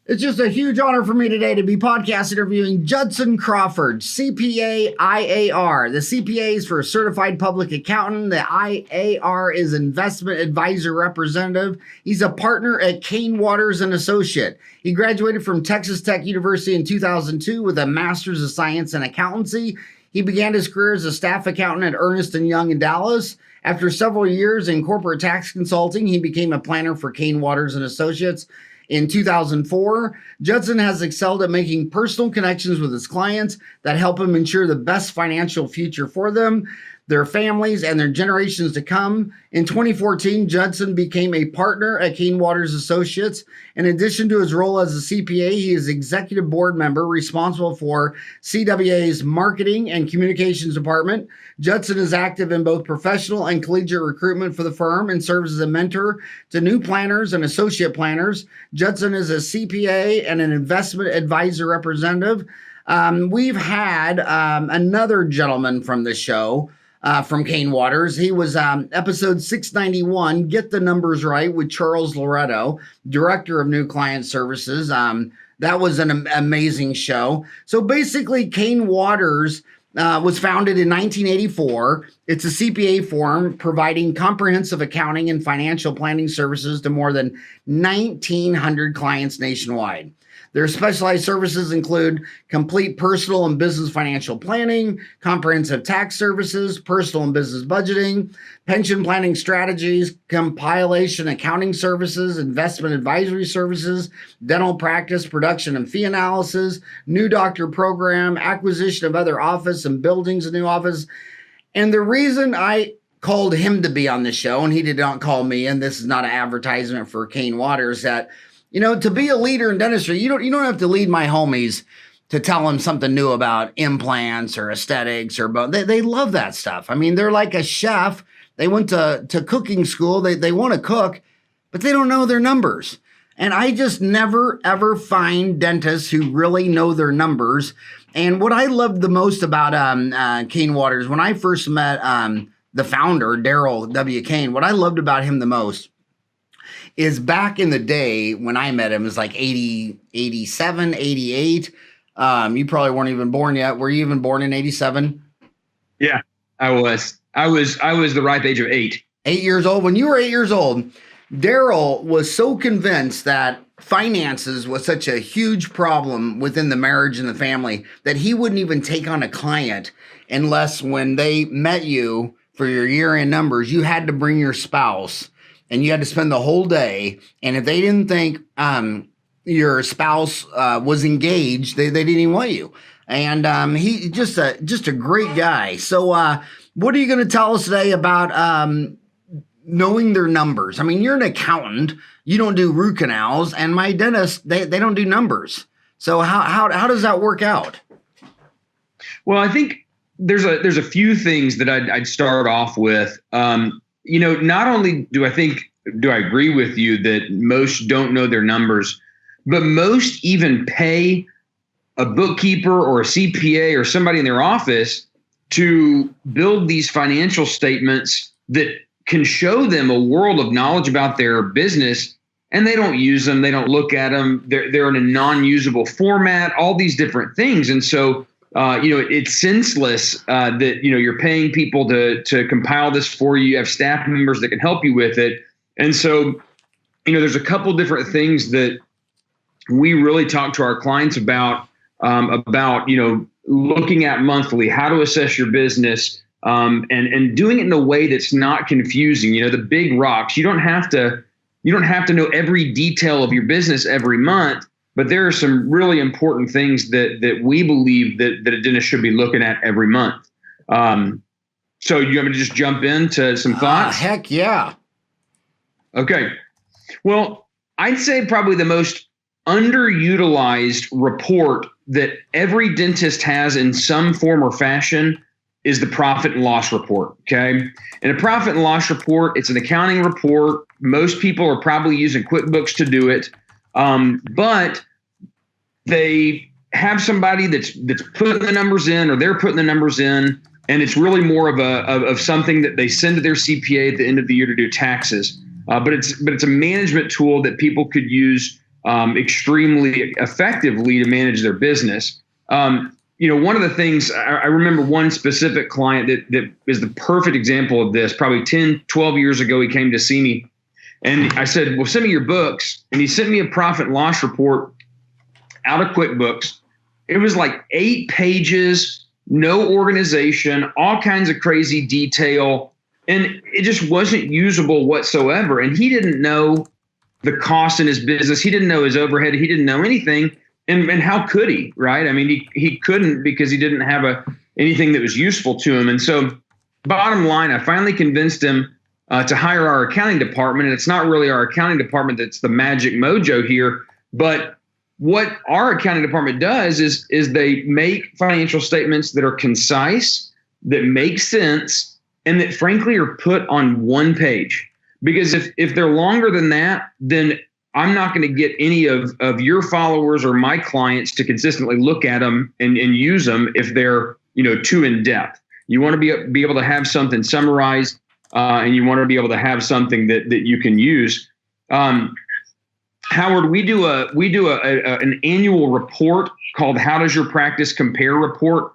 It's just a huge honor for me today to be podcast interviewing Judson Crawford, CPA IAR. The CPA is for Certified Public Accountant. The IAR is Investment Advisor Representative. He's a partner at Cain Watters and Associates. He graduated from Texas Tech University in 2002 with a Master's of Science in Accountancy. He began his career as a staff accountant at Ernst and Young in Dallas. After several years in corporate tax consulting, he became a planner for Cain Watters and Associates. In 2004, Judson has excelled at making personal connections with his clients that help him ensure the best financial future for them, their families, and their generations to come. In 2014, Judson became a partner at Cain Watters Associates. In addition to his role as a CPA, he is executive board member responsible for CWA's marketing and communications department. Judson is active in both professional and collegiate recruitment for the firm and serves as a mentor to new planners and associate planners. Judson is a CPA and an investment advisor representative. We've had another gentleman from the show, from Cain Watters. He was episode 691, Get the Numbers Right, with Charles Loretto, Director of New Client Services. That was an amazing show. So basically, Cain Watters was founded in 1984. It's a CPA firm providing comprehensive accounting and financial planning services to more than 1,900 clients nationwide. Their specialized services include complete personal and business financial planning, comprehensive tax services, personal and business budgeting, pension planning strategies, compilation accounting services, investment advisory services, dental practice, production and fee analysis, new doctor program, acquisition of other office and buildings, a new office. And the reason I called him to be on the show, and he did not call me, and this is not an advertisement for Cain Watters, that to be a leader in dentistry, you don't have to lead my homies to tell them something new about implants or aesthetics or both. They love that stuff. I mean, they're like a chef. They went to cooking school. They want to cook, but they don't know their numbers. And I just never, ever find dentists who really know their numbers. And what I loved the most about Cain Watters, when I first met the founder, Daryl W. Cain, what I loved about him the most is back in the day when I met him, it was like 80, 87, 88. You probably weren't even born yet. Were you even born in 87? Yeah, I was. I was the ripe age of 8. 8 years old. When you were 8 years old, Daryl was so convinced that finances was such a huge problem within the marriage and the family that he wouldn't even take on a client unless when they met you for your year-end numbers, you had to bring your spouse. And you had to spend the whole day. And if they didn't think your spouse was engaged, they didn't even want you. And he just a great guy. So what are you going to tell us today about knowing their numbers? I mean, you're an accountant. You don't do root canals. And my dentist, they don't do numbers. So how does that work out? Well, I think there's a few things that I'd start off with. Not only do I agree with you that most don't know their numbers, but most even pay a bookkeeper or a CPA or somebody in their office to build these financial statements that can show them a world of knowledge about their business, and they don't use them. They don't look at them. They're in a non-usable format, all these different things. And so it's senseless that, you're paying people to compile this for you. You have staff members that can help you with it. And so, there's a couple different things that we really talk to our clients about looking at monthly, how to assess your business, and doing it in a way that's not confusing. The big rocks, you don't have to know every detail of your business every month. But there are some really important things that we believe that a dentist should be looking at every month. So you want me to just jump into some thoughts? Heck yeah. Okay. Well, I'd say probably the most underutilized report that every dentist has in some form or fashion is the profit and loss report. Okay. And a profit and loss report, it's an accounting report. Most people are probably using QuickBooks to do it. But they have somebody that's putting the numbers in, or they're putting the numbers in, and it's really more of something that they send to their CPA at the end of the year to do taxes. But it's a management tool that people could use extremely effectively to manage their business. One of the things I remember one specific client that is the perfect example of this. Probably 10, 12 years ago, he came to see me and I said, well, send me your books. And he sent me a profit and loss report out of QuickBooks. It was like 8 pages, no organization, all kinds of crazy detail. And it just wasn't usable whatsoever. And he didn't know the cost in his business. He didn't know his overhead. He didn't know anything. And how could he, right? I mean, he couldn't because he didn't have anything that was useful to him. And so bottom line, I finally convinced him to hire our accounting department. And it's not really our accounting department that's the magic mojo here. But what our accounting department does is they make financial statements that are concise, that make sense, and that frankly are put on one page. Because if they're longer than that, then I'm not going to get any of your followers or my clients to consistently look at them and use them if they're too in depth. You want to be able to have something summarized, and you want to be able to have something that you can use. Howard, we do an annual report called "How Does Your Practice Compare?" report,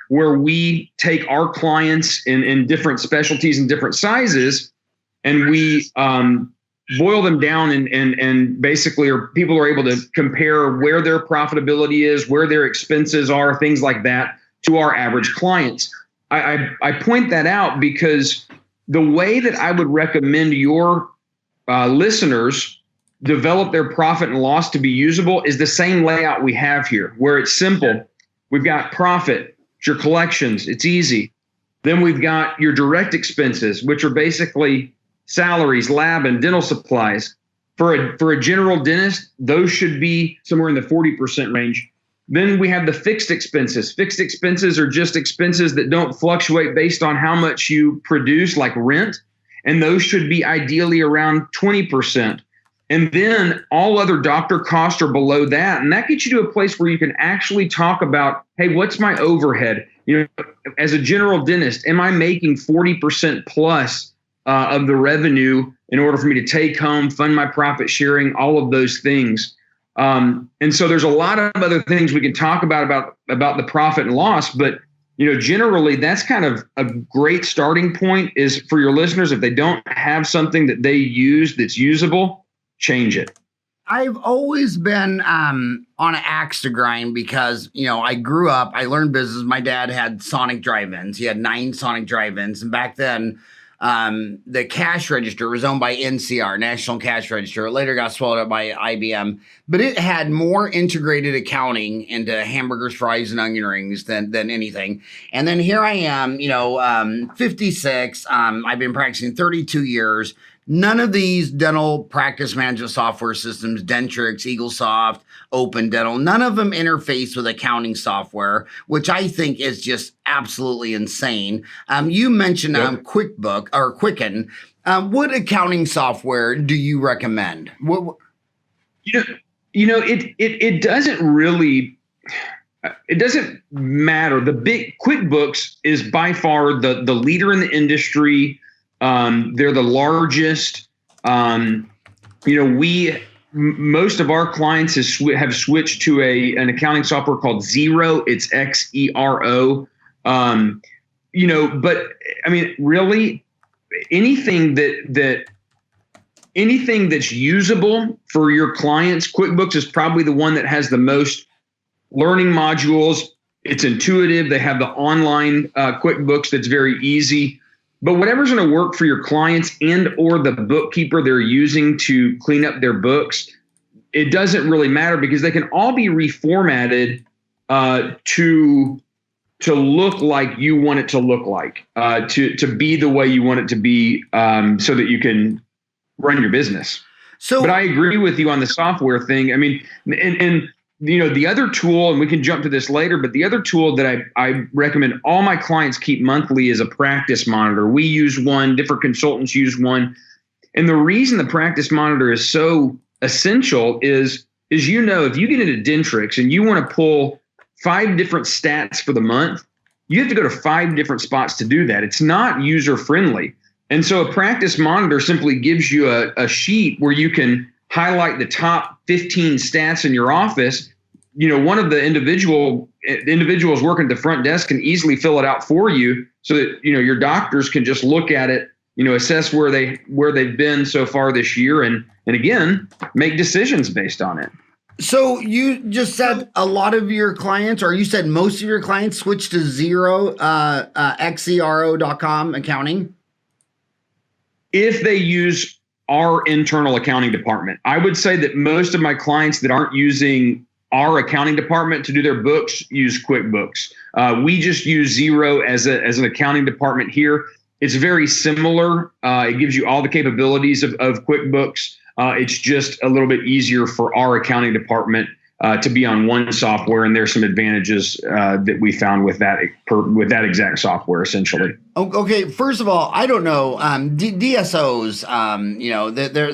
where we take our clients in different specialties and different sizes, and we boil them down and basically people are able to compare where their profitability is, where their expenses are, things like that, to our average clients. I point that out because the way that I would recommend your listeners develop their profit and loss to be usable is the same layout we have here, where it's simple. We've got profit, it's your collections, it's easy. Then we've got your direct expenses, which are basically salaries, lab, and dental supplies. For a general dentist, those should be somewhere in the 40% range. Then we have the fixed expenses. Fixed expenses are just expenses that don't fluctuate based on how much you produce, like rent. And those should be ideally around 20%. And then all other doctor costs are below that. And that gets you to a place where you can actually talk about, hey, what's my overhead? As a general dentist, am I making 40% plus of the revenue in order for me to take home, fund my profit sharing, all of those things. And so there's a lot of other things we can talk about the profit and loss, but generally that's kind of a great starting point is for your listeners. If they don't have something that they use that's usable, change it. I've always been on an axe to grind because, I grew up, I learned business. My dad had Sonic drive-ins. He had 9 Sonic drive-ins. And back then, the cash register was owned by NCR, National Cash Register. It later got swallowed up by IBM, but it had more integrated accounting into hamburgers, fries, and onion rings than anything. And then here I am, 56. I've been practicing 32 years. None of these dental practice management software systems, Dentrix, EagleSoft, Open Dental, none of them interface with accounting software, which I think is just absolutely insane. You mentioned QuickBook or Quicken. What accounting software do you recommend? It doesn't really. It doesn't matter. The big QuickBooks is by far the leader in the industry. They're the largest. Most of our clients have switched to an accounting software called Xero. It's Xero. But I mean, really, anything that's usable for your clients, QuickBooks is probably the one that has the most learning modules. It's intuitive. They have the online QuickBooks that's very easy. But whatever's going to work for your clients and or the bookkeeper they're using to clean up their books, it doesn't really matter because they can all be reformatted to look like you want it to look like, to be the way you want it to be, so that you can run your business. But I agree with you on the software thing. I mean, and the other tool, and we can jump to this later, but the other tool that I recommend all my clients keep monthly is a practice monitor. We use one, different consultants use one. And the reason the practice monitor is so essential is if you get into Dentrix and you want to pull 5 different stats for the month, you have to go to 5 different spots to do that. It's not user friendly. And so a practice monitor simply gives you a sheet where you can highlight the top 15 stats in your office, one of the individuals working at the front desk can easily fill it out for you so that, your doctors can just look at it, assess where they've been so far this year and again, make decisions based on it. So you just said a lot of your clients, or you said most of your clients switched to xero.com accounting? If they use our internal accounting department, I would say that most of my clients that aren't using our accounting department to do their books use QuickBooks. We just use Xero as an accounting department here. It's very similar. It gives you all the capabilities of QuickBooks. It's just a little bit easier for our accounting department to be on one software, and there's some advantages that we found with that exact software, essentially. Okay, first of all, I don't know DSOs.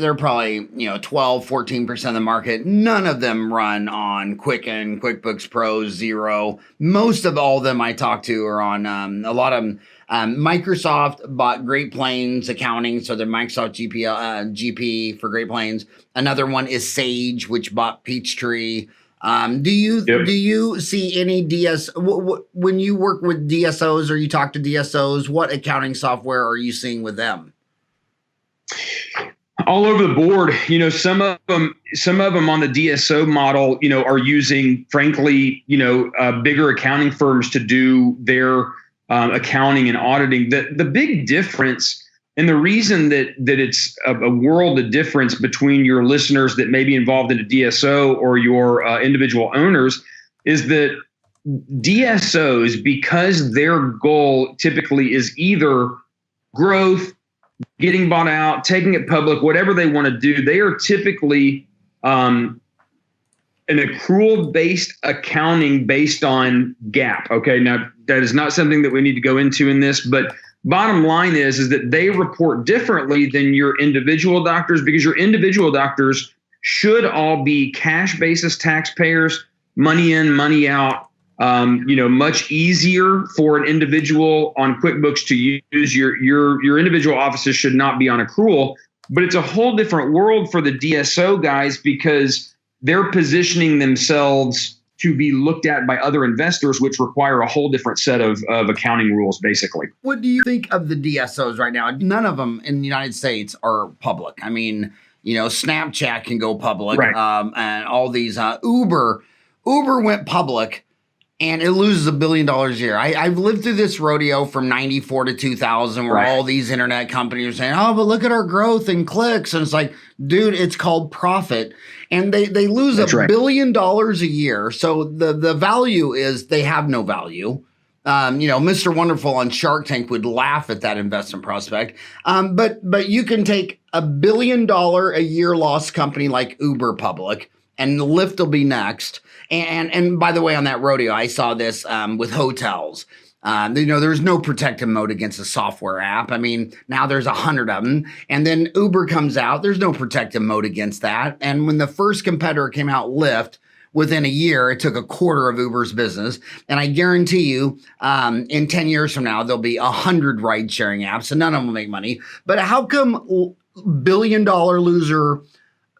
They're probably 12-14% of the market. None of them run on Quicken, QuickBooks Pro, Xero. Most of all of them I talk to are on a lot of them. Microsoft bought Great Plains Accounting, so they're Microsoft GP for Great Plains. Another one is Sage, which bought Peachtree. Do you see any when you work with DSOs or you talk to DSOs? What accounting software are you seeing with them? All over the board. Some of them on the DSO model, are using, frankly, bigger accounting firms to do their accounting and auditing. The big difference, and the reason that it's a world of difference between your listeners that may be involved in a DSO or your individual owners, is that DSOs, because their goal typically is either growth, getting bought out, taking it public, whatever they want to do, they are typically an accrual-based accounting based on GAAP. Okay, now that is not something that we need to go into in this, but bottom line is that they report differently than your individual doctors, because your individual doctors should all be cash basis taxpayers, money in, money out. Much easier for an individual on QuickBooks to use. Your individual offices should not be on accrual, but it's a whole different world for the DSO guys because they're positioning themselves to be looked at by other investors, which require a whole different set of accounting rules, basically. What do you think of the DSOs right now? None of them in the United States are public. I mean, Snapchat can go public, right. And all these Uber went public, and it loses $1 billion a year. I've lived through this rodeo from 94 to 2000 where all these internet companies are saying, oh, but look at our growth and clicks. And it's like, dude, it's called profit. And they lose $1 billion a year. So the value is they have no value. Mr. Wonderful on Shark Tank would laugh at that investment prospect. But you can take $1 billion a year loss company like Uber public, and Lyft will be next. And by the way, on that rodeo, I saw this with hotels. There's no protective mode against a software app. I mean, now there's 100 of them. And then Uber comes out. There's no protective mode against that. And when the first competitor came out, Lyft, within a year, it took a quarter of Uber's business. And I guarantee you, in 10 years from now, there'll be 100 ride-sharing apps, and none of them will make money. But how come billion-dollar loser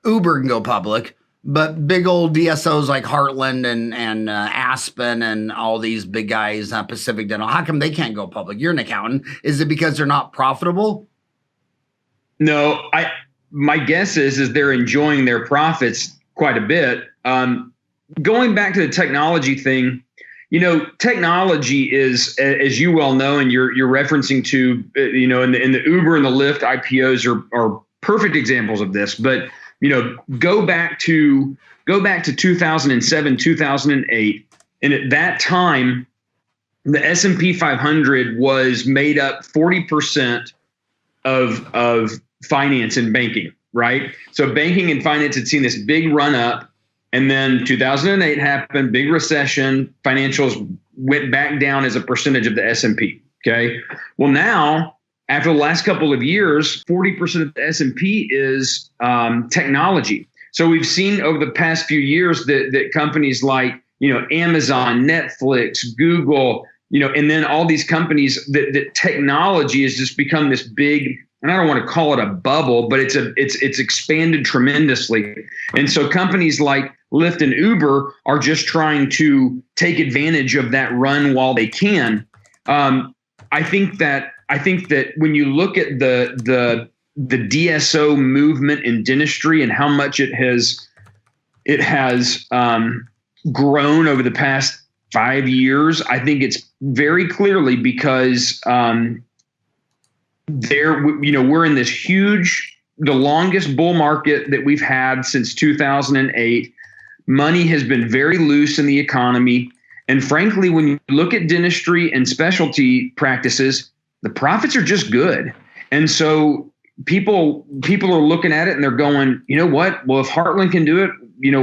Uber can go public, but big old DSOs like Heartland and Aspen and all these big guys, Pacific Dental, how come they can't go public? You're an accountant. Is it because they're not profitable? No, my guess is they're enjoying their profits quite a bit. Going back to the technology thing, technology is, as you well know, and you're referencing to, in the Uber and the Lyft IPOs are perfect examples of this. But go back to 2007, 2008. And at that time, the S&P 500 was made up 40% of finance and banking, right? So banking and finance had seen this big run up. And then 2008 happened, big recession, financials went back down as a percentage of the S&P, okay? Well, now, after the last couple of years, 40% of the S&P is technology. So we've seen over the past few years that companies like, Amazon, Netflix, Google, and then all these companies that technology has just become this big and I don't want to call it a bubble, but it's expanded tremendously. And so companies like Lyft and Uber are just trying to take advantage of that run while they can. I think that when you look at the DSO movement in dentistry and how much it has grown over the past 5 years, I think it's very clearly because we're in this huge, the longest bull market that we've had since 2008. Money has been very loose in the economy. And frankly, when you look at dentistry and specialty practices, the profits are just good. And so people are looking at it and they're going, you know what? Well, if Heartland can do it,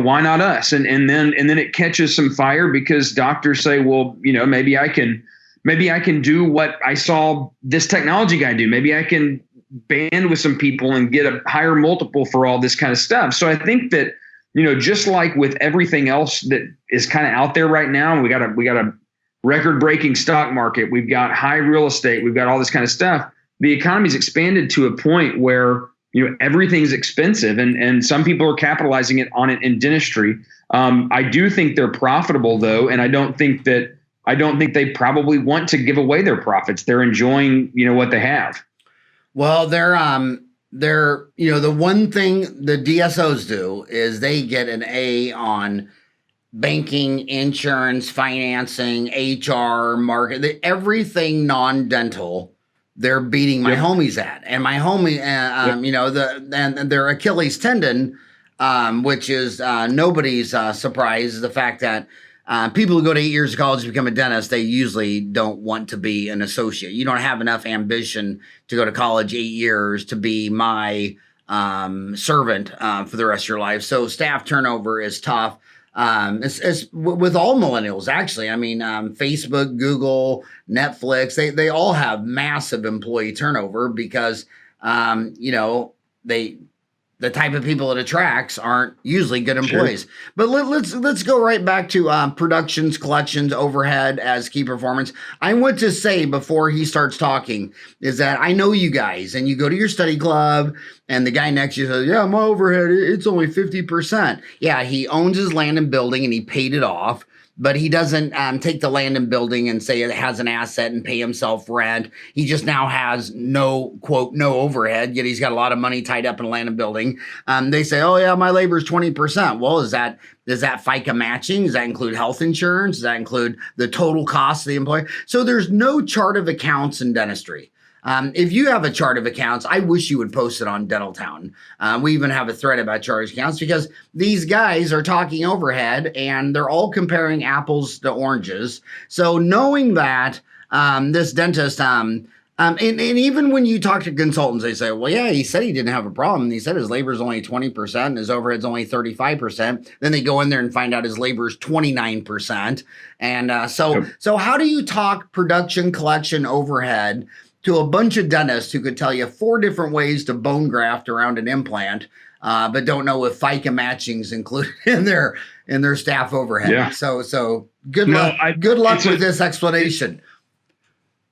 why not us? And then it catches some fire because doctors say, well, maybe I can do what I saw this technology guy do. Maybe I can band with some people and get a higher multiple for all this kind of stuff. So I think that, just like with everything else that is kind of out there right now, we got a record-breaking stock market. We've got high real estate. We've got all this kind of stuff. The economy's expanded to a point where everything's expensive, and some people are capitalizing on it in dentistry. I do think they're profitable though, and I don't think they probably want to give away their profits. They're enjoying what they have. Well, they're the one thing the DSOs do is they get an A on banking, insurance, financing, HR, market, everything non-dental. They're beating my homies at, and my homie, and their Achilles tendon, which is nobody's surprise, is the fact that people who go to 8 years of college to become a dentist, they usually don't want to be an associate. You don't have enough ambition to go to college 8 years to be my servant for the rest of your life. So staff turnover is tough. It's with all millennials, actually. I mean, Facebook, Google, Netflix, they all have massive employee turnover because, the type of people it attracts aren't usually good employees. Sure. But let's go right back to productions, collections, overhead as key performance. I want to say before he starts talking is that I know you guys, and you go to your study club, and the guy next to you says, "Yeah, my overhead, it's only 50%. Yeah, he owns his land and building, and he paid it off. But he doesn't take the land and building and say it has an asset and pay himself rent. He just now has no overhead, yet he's got a lot of money tied up in land and building. They say, oh yeah, my labor is 20%. Well, is that FICA matching? Does that include health insurance? Does that include the total cost of the employee? So there's no chart of accounts in dentistry. If you have a chart of accounts, I wish you would post it on Dental Town. We even have a thread about chart of accounts because these guys are talking overhead and they're all comparing apples to oranges. So knowing that this dentist, and even when you talk to consultants, they say, well, yeah, he said he didn't have a problem. He said his labor is only 20% and his overhead's only 35%. Then they go in there and find out his labor is 29%. And so how do you talk production, collection, overhead to a bunch of dentists who could tell you 4 different ways to bone graft around an implant, but don't know if FICA matching is included in their staff overhead? Yeah. So good luck with this explanation.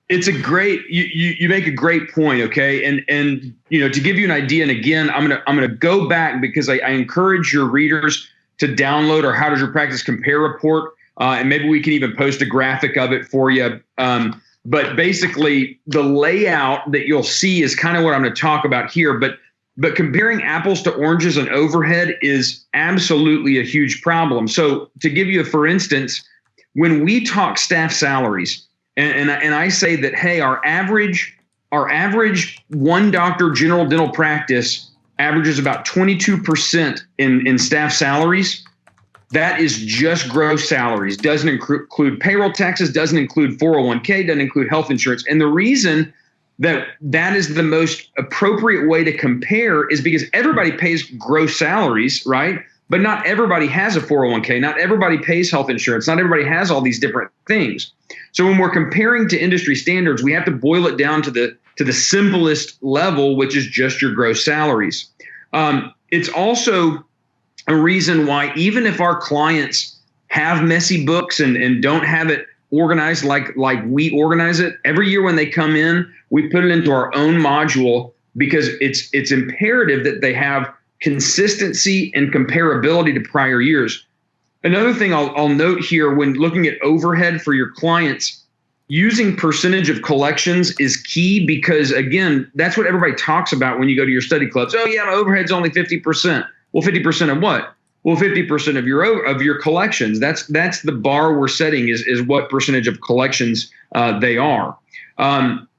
It's a great, you make a great point. Okay. And to give you an idea, and again, I'm going to go back because I encourage your readers to download our How Does Your Practice Compare report. And maybe we can even post a graphic of it for you. But basically, the layout that you'll see is kind of what I'm going to talk about here. But comparing apples to oranges and overhead is absolutely a huge problem. So to give you for instance, when we talk staff salaries, and I say that, hey, our average one doctor general dental practice averages about 22% in staff salaries. That is just gross salaries, doesn't include payroll taxes, doesn't include 401k, doesn't include health insurance. And the reason that is the most appropriate way to compare is because everybody pays gross salaries, right? But not everybody has a 401k. Not everybody pays health insurance. Not everybody has all these different things. So when we're comparing to industry standards, we have to boil it down to the simplest level, which is just your gross salaries. It's also a reason why even if our clients have messy books and don't have it organized like we organize it, every year when they come in, we put it into our own module because it's imperative that they have consistency and comparability to prior years. Another thing I'll note here when looking at overhead for your clients, using percentage of collections is key because, again, that's what everybody talks about when you go to your study clubs. Oh, yeah, my overhead's only 50%. Well, 50% of what? Well, 50% of your collections. That's the bar we're setting is what percentage of collections they are.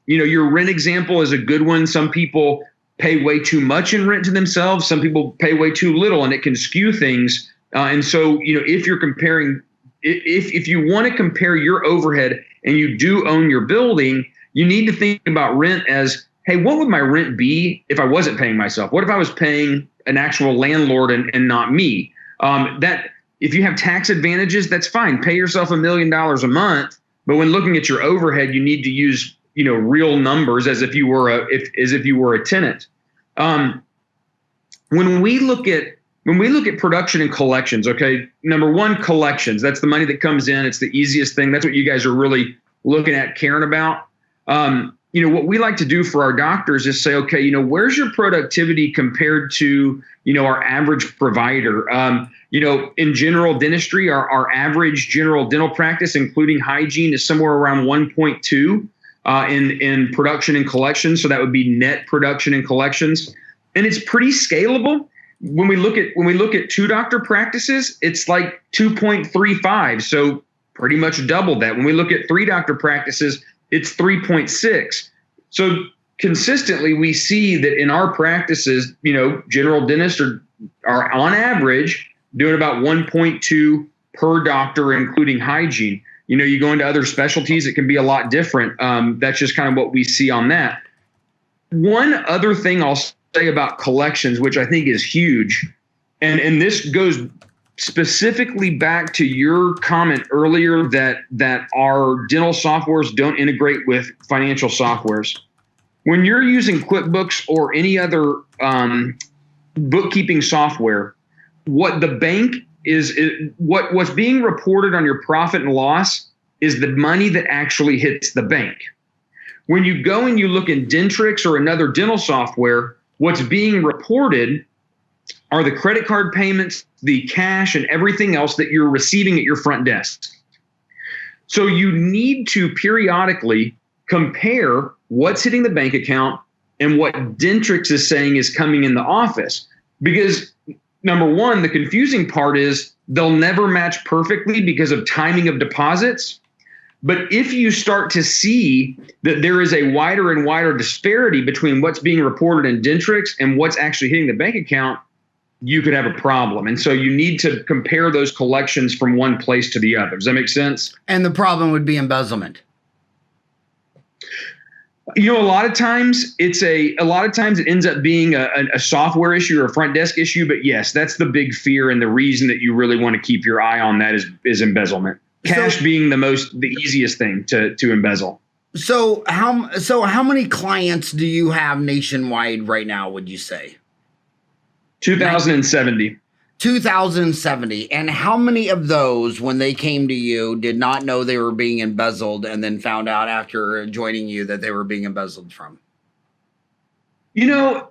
Your rent example is a good one. Some people pay way too much in rent to themselves. Some people pay way too little, and it can skew things. And so, if you're comparing, if you want to compare your overhead and you do own your building, you need to think about rent as, hey, what would my rent be if I wasn't paying myself? What if I was paying an actual landlord and not me? That if you have tax advantages, that's fine. Pay yourself $1 million a month. But when looking at your overhead, you need to use real numbers as if you were a tenant. When we look at production and collections, okay, number one, collections. That's the money that comes in. It's the easiest thing. That's what you guys are really looking at, caring about. What we like to do for our doctors is say, okay, where's your productivity compared to, our average provider? In general dentistry, our average general dental practice, including hygiene, is somewhere around 1.2 in production and collections. So that would be net production and collections. And it's pretty scalable. When we look at 2 doctor practices, it's like 2.35. So pretty much double that. When we look at 3 doctor practices, it's 3.6. So consistently, we see that in our practices, general dentists are on average doing about 1.2 per doctor, including hygiene. You go into other specialties, it can be a lot different. That's just kind of what we see on that. One other thing I'll say about collections, which I think is huge, and this goes specifically back to your comment earlier that our dental softwares don't integrate with financial softwares. When you're using QuickBooks or any other bookkeeping software, what the bank what's being reported on your profit and loss is the money that actually hits the bank. When you go and you look in Dentrix or another dental software, what's being reported are the credit card payments, the cash, and everything else that you're receiving at your front desk. So you need to periodically compare what's hitting the bank account and what Dentrix is saying is coming in the office. Because number one, the confusing part is they'll never match perfectly because of timing of deposits. But if you start to see that there is a wider and wider disparity between what's being reported in Dentrix and what's actually hitting the bank account, you could have a problem. And so you need to compare those collections from one place to the other. Does that make sense? And the problem would be embezzlement. A lot of times it ends up being a software issue or a front desk issue. But yes, that's the big fear, and the reason that you really want to keep your eye on that is embezzlement. Cash being the easiest thing to embezzle. So how many clients do you have nationwide right now, would you say? 2,070. 2,070. And how many of those, when they came to you, did not know they were being embezzled and then found out after joining you that they were being embezzled from? The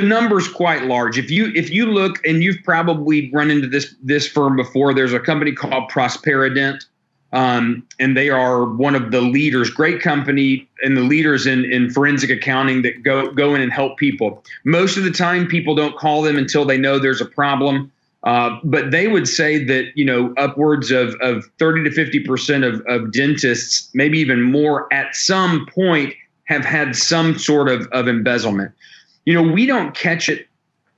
number's quite large. If you look, and you've probably run into this firm before, there's a company called Prosperident. And they are one of the leaders, great company, and the leaders in forensic accounting that go in and help people. Most of the time, people don't call them until they know there's a problem. But they would say that, upwards of 30 to 50% of dentists, maybe even more, at some point have had some sort of embezzlement. We don't catch it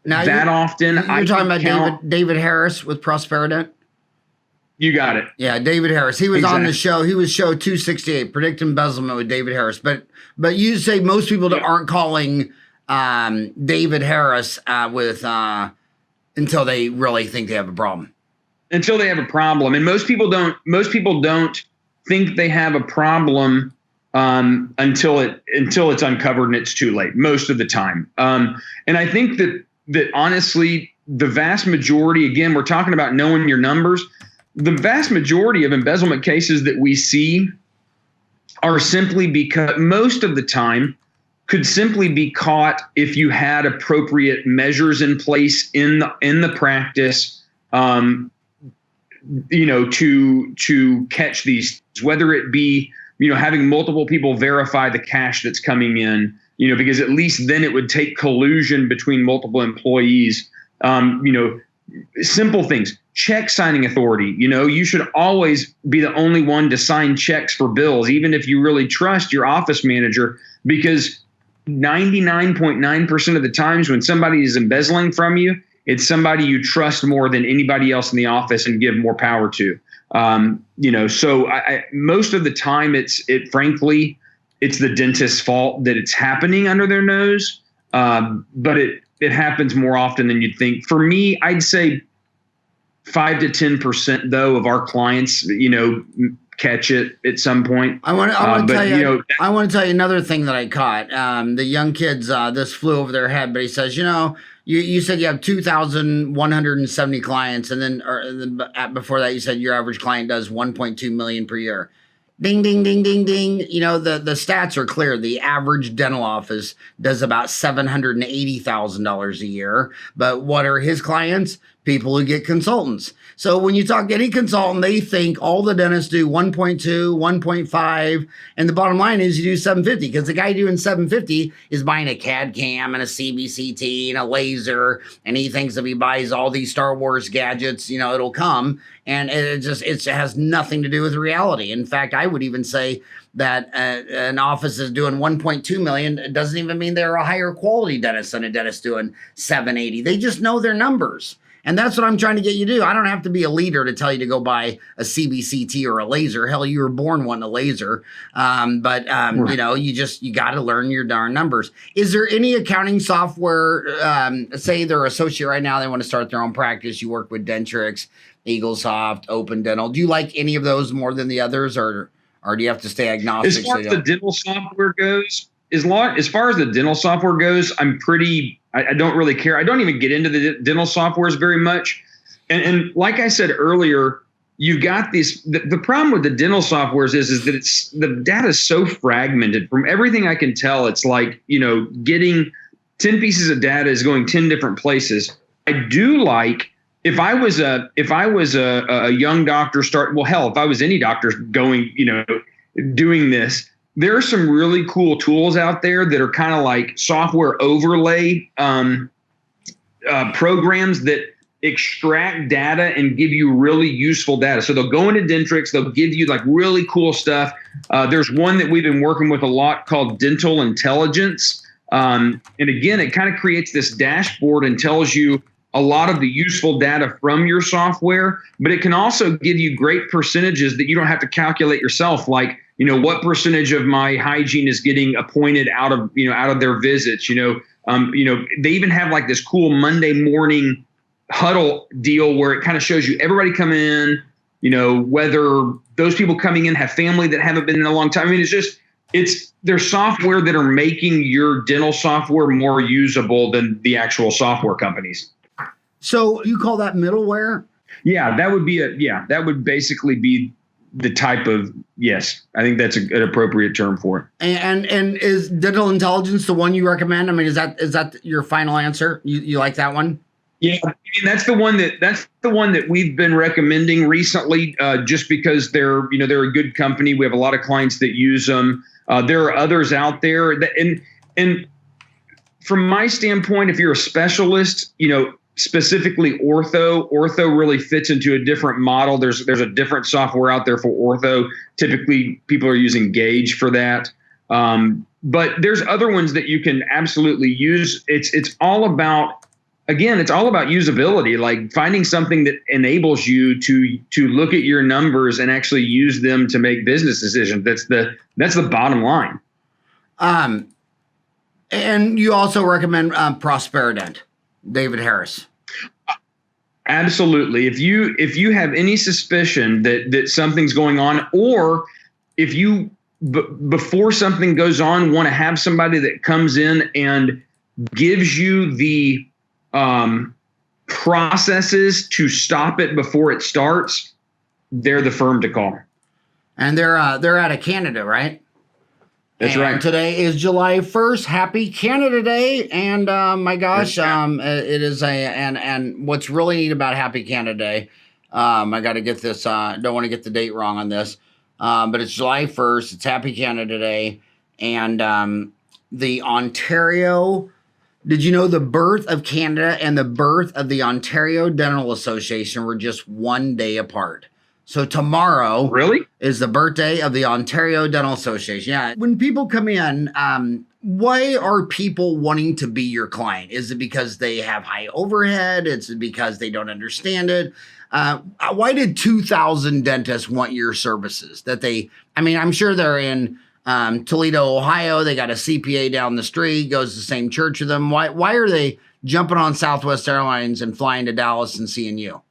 that often. You're talking about David Harris with Prosperident? You got it. Yeah, David Harris. He was on the show. He was show 268, Predict Embezzlement with David Harris. But you say most people that aren't calling David Harris until they really think they have a problem. Until they have a problem, and most people don't think they have a problem until it's uncovered and it's too late. Most of the time, and I think that honestly, the vast majority. Again, we're talking about knowing your numbers. The vast majority of embezzlement cases that we see are simply because most of the time could simply be caught if you had appropriate measures in place in the practice, to catch these, whether it be, having multiple people verify the cash that's coming in, because at least then it would take collusion between multiple employees. Simple things, check signing authority. You should always be the only one to sign checks for bills, even if you really trust your office manager, because 99.9% of the times when somebody is embezzling from you, it's somebody you trust more than anybody else in the office and give more power to. So most of the time frankly, it's the dentist's fault that it's happening under their nose. But it happens more often than you'd think. For me, I'd say 5 to 10% though of our clients, catch it at some point. I want to tell you another thing that I caught. The young kids, this flew over their head, but he says, you said you have 2,170 clients, and then before that you said your average client does 1.2 million per year. Ding, ding, ding, ding, ding. The stats are clear. The average dental office does about $780,000 a year. But what are his clients? People who get consultants. So when you talk to any consultant, they think all the dentists do 1.2, 1.5. And the bottom line is you do 750, because the guy doing 750 is buying a CAD cam and a CBCT and a laser. And he thinks if he buys all these Star Wars gadgets, it'll come. And it has nothing to do with reality. In fact, I would even say that an office is doing 1.2 million. It doesn't even mean they're a higher quality dentist than a dentist doing 780. They just know their numbers. And that's what I'm trying to get you to do. I don't have to be a leader to tell you to go buy a CBCT or a laser. Hell, you were born wanting a laser. Right. You got to learn your darn numbers. Is there any accounting software, say they're an associate right now, they want to start their own practice. You work with Dentrix, EagleSoft, Open Dental. Do you like any of those more than the others, or do you have to stay agnostic? As far as the dental software goes, I don't really care. I don't even get into the dental softwares very much. And like I said earlier, you've got these, the problem with the dental softwares is that the data is so fragmented. From everything I can tell, it's like, getting 10 pieces of data is going 10 different places. I do like, if I was a young doctor if I was any doctor going, doing this, there are some really cool tools out there that are kind of like software overlay programs that extract data and give you really useful data. So they'll go into Dentrix, they'll give you like really cool stuff. There's one that we've been working with a lot called Dental Intelligence. And again, it kind of creates this dashboard and tells you a lot of the useful data from your software, but it can also give you great percentages that you don't have to calculate yourself. Like, what percentage of my hygiene is getting appointed out of their visits. They even have like this cool Monday morning huddle deal where it kind of shows you everybody coming in, whether those people coming in have family that haven't been in a long time. I mean, there's software that are making your dental software more usable than the actual software companies. So you call that middleware? Yeah, that would basically be the type of, yes, I think that's an appropriate term for it. And is Dental Intelligence the one you recommend? I mean, is that your final answer? You like that one? Yeah, I mean, that's the one that we've been recommending recently, just because they're a good company. We have a lot of clients that use them. There are others out there that, and from my standpoint, if you're a specialist, specifically ortho really fits into a different model. There's a different software out there for ortho. Typically people are using Gauge for that. But there's other ones that you can absolutely use. It's all about usability, like finding something that enables you to look at your numbers and actually use them to make business decisions. That's the bottom line. And you also recommend Prosperident, David Harris. Absolutely. If you have any suspicion that something's going on, or if you before something goes on want to have somebody that comes in and gives you the processes to stop it before it starts, they're the firm to call. And they're out of Canada, right? That's and right. Today is July 1st. Happy Canada Day. And my gosh, it is and what's really neat about Happy Canada Day, I got to get this, don't want to get the date wrong on this, but it's July 1st. It's Happy Canada Day. And the Ontario, did you know the birth of Canada and the birth of the Ontario Dental Association were just one day apart? So tomorrow is the birthday of the Ontario Dental Association. Yeah. When people come in, why are people wanting to be your client? Is it because they have high overhead? Is it because they don't understand it? Why did 2,000 dentists want your services? I'm sure they're in Toledo, Ohio. They got a CPA down the street, goes to the same church with them. Why are they jumping on Southwest Airlines and flying to Dallas and seeing you?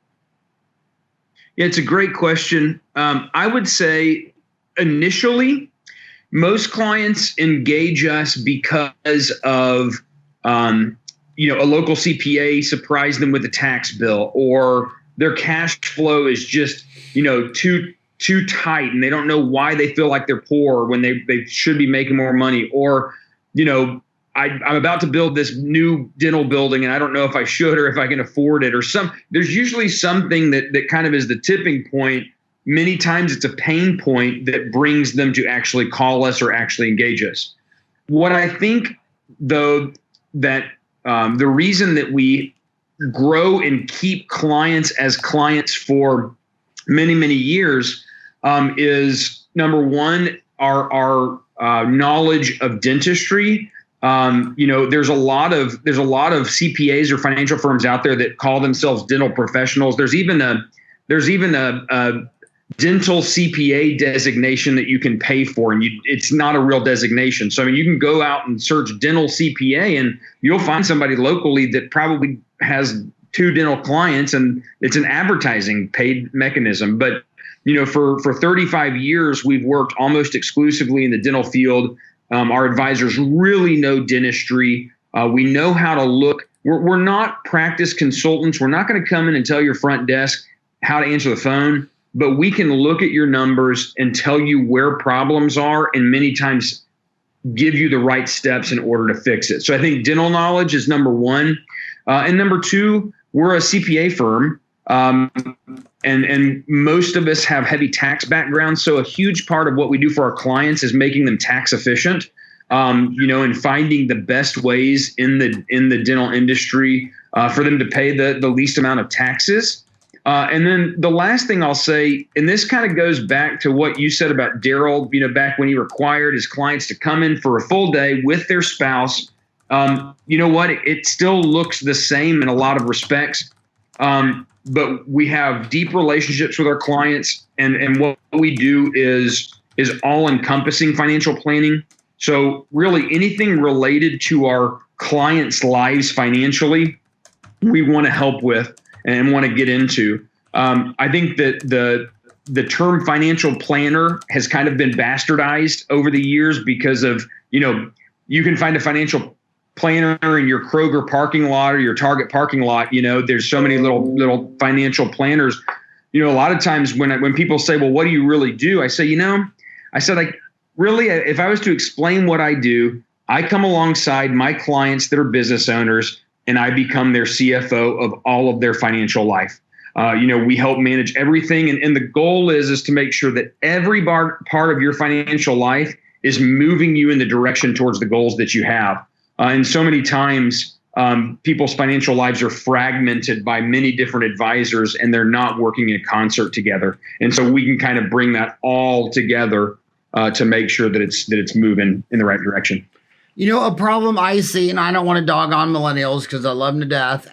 Yeah, it's a great question. I would say initially, most clients engage us because of, a local CPA surprised them with a tax bill, or their cash flow is just, too tight and they don't know why they feel like they're poor when they should be making more money, or, I'm about to build this new dental building and I don't know if I should or if I can afford it, or there's usually something that kind of is the tipping point. Many times it's a pain point that brings them to actually call us or actually engage us. What I think, though, that the reason that we grow and keep clients as clients for many, many years is, number one, our knowledge of dentistry. There's a lot of CPAs or financial firms out there that call themselves dental professionals. There's even a dental CPA designation that you can pay for, and it's not a real designation. So you can go out and search dental CPA, and you'll find somebody locally that probably has 2 dental clients, and it's an advertising paid mechanism. But for 35 years, we've worked almost exclusively in the dental field. Our advisors really know dentistry. We know how to look. We're not practice consultants. We're not going to come in and tell your front desk how to answer the phone, but we can look at your numbers and tell you where problems are, and many times give you the right steps in order to fix it. So I think dental knowledge is number one. And number two, we're a CPA firm. And most of us have heavy tax backgrounds. So a huge part of what we do for our clients is making them tax efficient, and finding the best ways in the dental industry for them to pay the least amount of taxes. And then the last thing I'll say, and this kind of goes back to what you said about Daryl, back when he required his clients to come in for a full day with their spouse. You know what? It still looks the same in a lot of respects. But we have deep relationships with our clients, and what we do is all-encompassing financial planning. So really anything related to our clients' lives financially, we want to help with and want to get into. I think that the term financial planner has kind of been bastardized over the years because of, you can find a financial planner in your Kroger parking lot or your Target parking lot. There's so many little financial planners. A lot of times when people say, well, what do you really do? I say, really, if I was to explain what I do, I come alongside my clients that are business owners and I become their CFO of all of their financial life. We help manage everything. And the goal is to make sure that every part of your financial life is moving you in the direction towards the goals that you have. And so many times people's financial lives are fragmented by many different advisors and they're not working in concert together. And so we can kind of bring that all together to make sure that it's moving in the right direction. A problem I see, and I don't want to dog on millennials because I love them to death.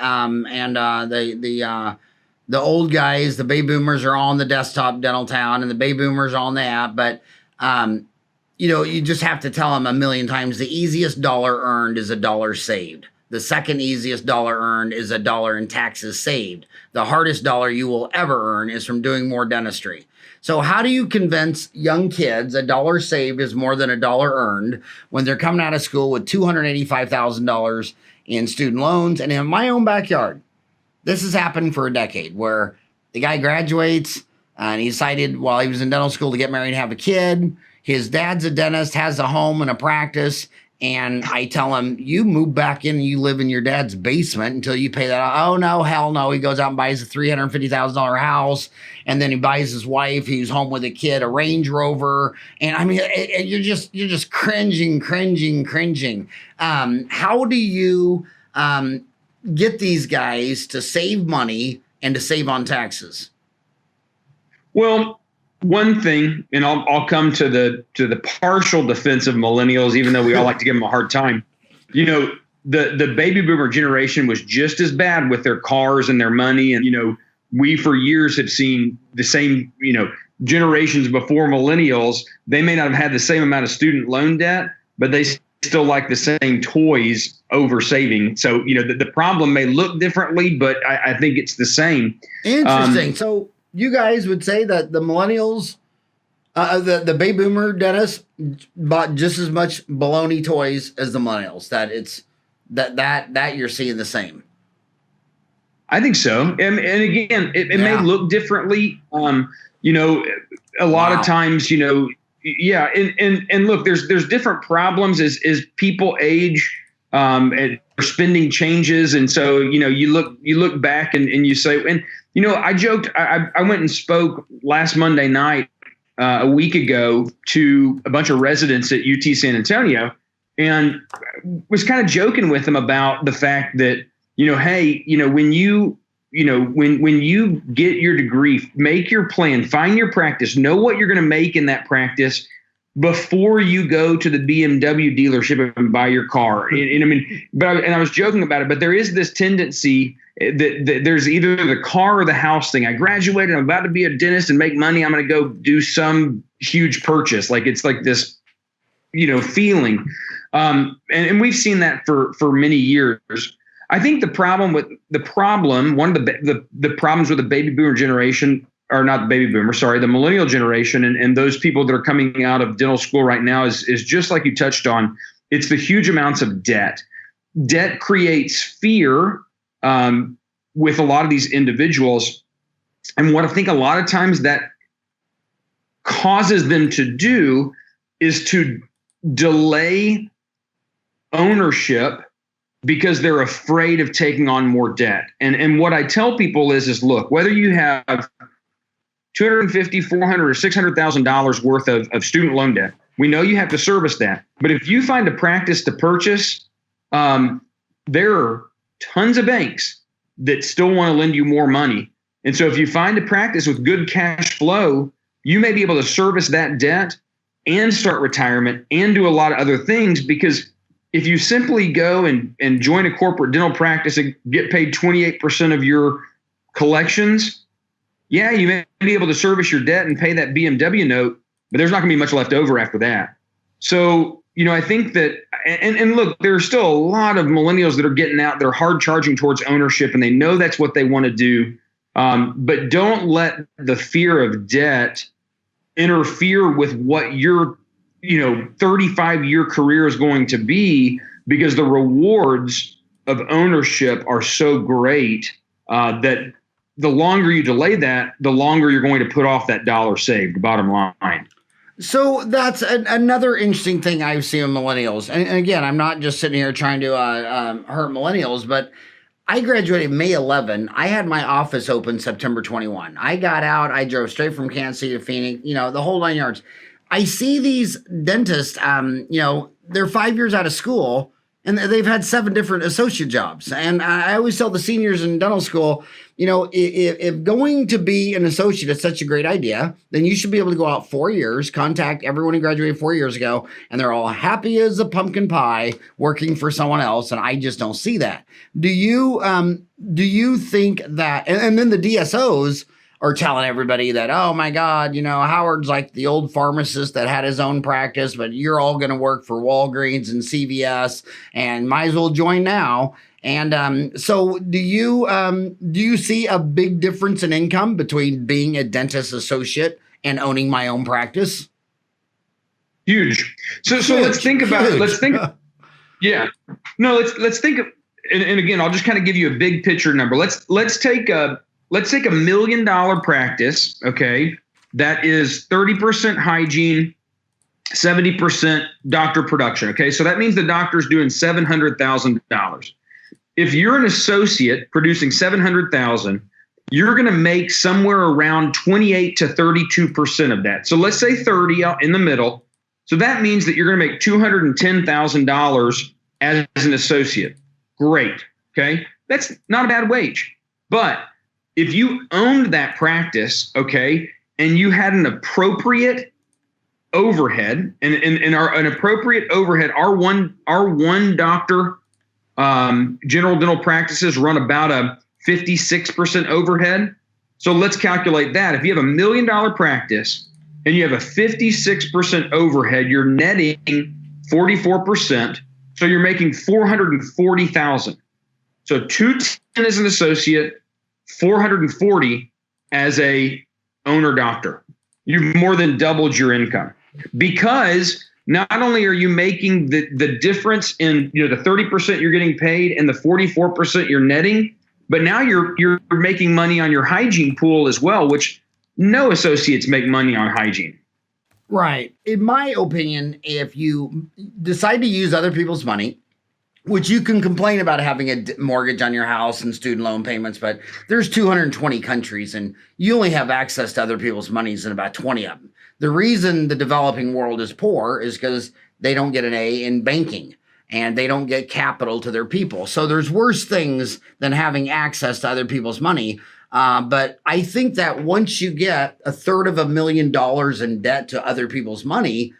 The old guys, the baby boomers are on the desktop dental town and the baby boomers are on the app. But, you just have to tell them a million times, the easiest dollar earned is $1 saved. The second easiest dollar earned is $1 in taxes saved. The hardest dollar you will ever earn is from doing more dentistry. So how do you convince young kids $1 saved is more than $1 earned when they're coming out of school with $285,000 in student loans? And in my own backyard, this has happened for a decade where the guy graduates and he decided while he was in dental school to get married and have a kid. his dad's a dentist, has a home and a practice. And I tell him, you move back in and you live in your dad's basement until you pay that. Oh, no, hell no. He goes out and buys a $350,000 house. And then he buys his wife, who's home with a kid, a Range Rover. And I mean, you're just cringing. How do you get these guys to save money and to save on taxes? Well, one thing, and I'll come to the partial defense of millennials, even though we all like to give them a hard time. You know, the baby boomer generation was just as bad with their cars and their money. And, you know, we for years have seen the same, you know, generations before millennials. They may not have had the same amount of student loan debt, but they still like the same toys over saving. So, you know, the problem may look differently, but I think it's the same. Interesting. So you guys would say that the millennials, the baby boomer dentists bought just as much baloney toys as the millennials. That it's that you're seeing the same. I think so. And again, it may look differently. You know, a lot of times, you know, yeah. And look, there's different problems as people age, and spending changes. And so, you know, you look back and you say, and, you know, I joked, I went and spoke last Monday night, a week ago, to a bunch of residents at UT San Antonio, and was kind of joking with them about the fact that, you know, hey, you know, when you get your degree, make your plan, find your practice, know what you're going to make in that practice before you go to the BMW dealership and buy your car. And I mean, I was joking about it, but there is this tendency that there's either the car or the house thing. I graduated, I'm about to be a dentist and make money. I'm going to go do some huge purchase. Like it's like this, you know, feeling. And we've seen that for many years. I think one of the problems with the baby boomer generation, or not the baby boomer, sorry, the millennial generation and those people that are coming out of dental school right now is just like you touched on. It's the huge amounts of debt. Debt creates fear with a lot of these individuals. And what I think a lot of times that causes them to do is to delay ownership because they're afraid of taking on more debt. And what I tell people is look, whether you have $250,000, $400,000, or $600,000 worth of student loan debt, we know you have to service that. But if you find a practice to purchase, there are tons of banks that still want to lend you more money. And so if you find a practice with good cash flow, you may be able to service that debt and start retirement and do a lot of other things. Because if you simply go and join a corporate dental practice and get paid 28% of your collections, yeah, you may be able to service your debt and pay that BMW note, but there's not going to be much left over after that. So, you know, I think that, and look, there are still a lot of millennials that are getting out, they're hard charging towards ownership, and they know that's what they want to do. But don't let the fear of debt interfere with what your 35-year career is going to be, because the rewards of ownership are so great that the longer you delay that, the longer you're going to put off that dollar saved, bottom line. So that's another interesting thing I've seen with millennials. And again, I'm not just sitting here trying to hurt millennials, but I graduated May 11. I had my office open September 21. I got out. I drove straight from Kansas City to Phoenix, you know, the whole 9 yards. I see these dentists, you know, they're 5 years out of school and they've had 7 different associate jobs. And I always tell the seniors in dental school, you know, if going to be an associate is such a great idea, then you should be able to go out 4 years, contact everyone who graduated 4 years ago, and they're all happy as a pumpkin pie working for someone else. And I just don't see that. Do you think that, and then the DSOs are telling everybody that, oh my God, you know, Howard's like the old pharmacist that had his own practice, but you're all going to work for Walgreens and CVS and might as well join now. And so do you see a big difference in income between being a dentist associate and owning my own practice? Huge. So let's think about it. Let's think. Yeah. No, let's think of, and again, I'll just kind of give you a big picture number. Let's take a $1 million practice. Okay. That is 30% hygiene, 70% doctor production. Okay, so that means the doctor's doing $700,000. If you're an associate producing $700,000, you're going to make somewhere around 28 to 32% of that. So let's say 30 out in the middle. So that means that you're going to make $210,000 as an associate. Great. Okay, that's not a bad wage. But if you owned that practice, okay, and you had an appropriate overhead, and an appropriate overhead, our one doctor general dental practices run about a 56% overhead. So let's calculate that. If you have $1 million practice and you have a 56% overhead, you're netting 44%. So you're making $440,000. So 210 as an associate, 440 as a owner doctor. You've more than doubled your income, because not only are you making the difference in the 30% you're getting paid and the 44% you're netting, but now you're making money on your hygiene pool as well, which no associates make money on hygiene. Right. In my opinion, if you decide to use other people's money, which you can complain about having a mortgage on your house and student loan payments, but there's 220 countries and you only have access to other people's monies in about 20 of them. The reason the developing world is poor is because they don't get an A in banking and they don't get capital to their people. So there's worse things than having access to other people's money. But I think that once you get $350,000 in debt to other people's money,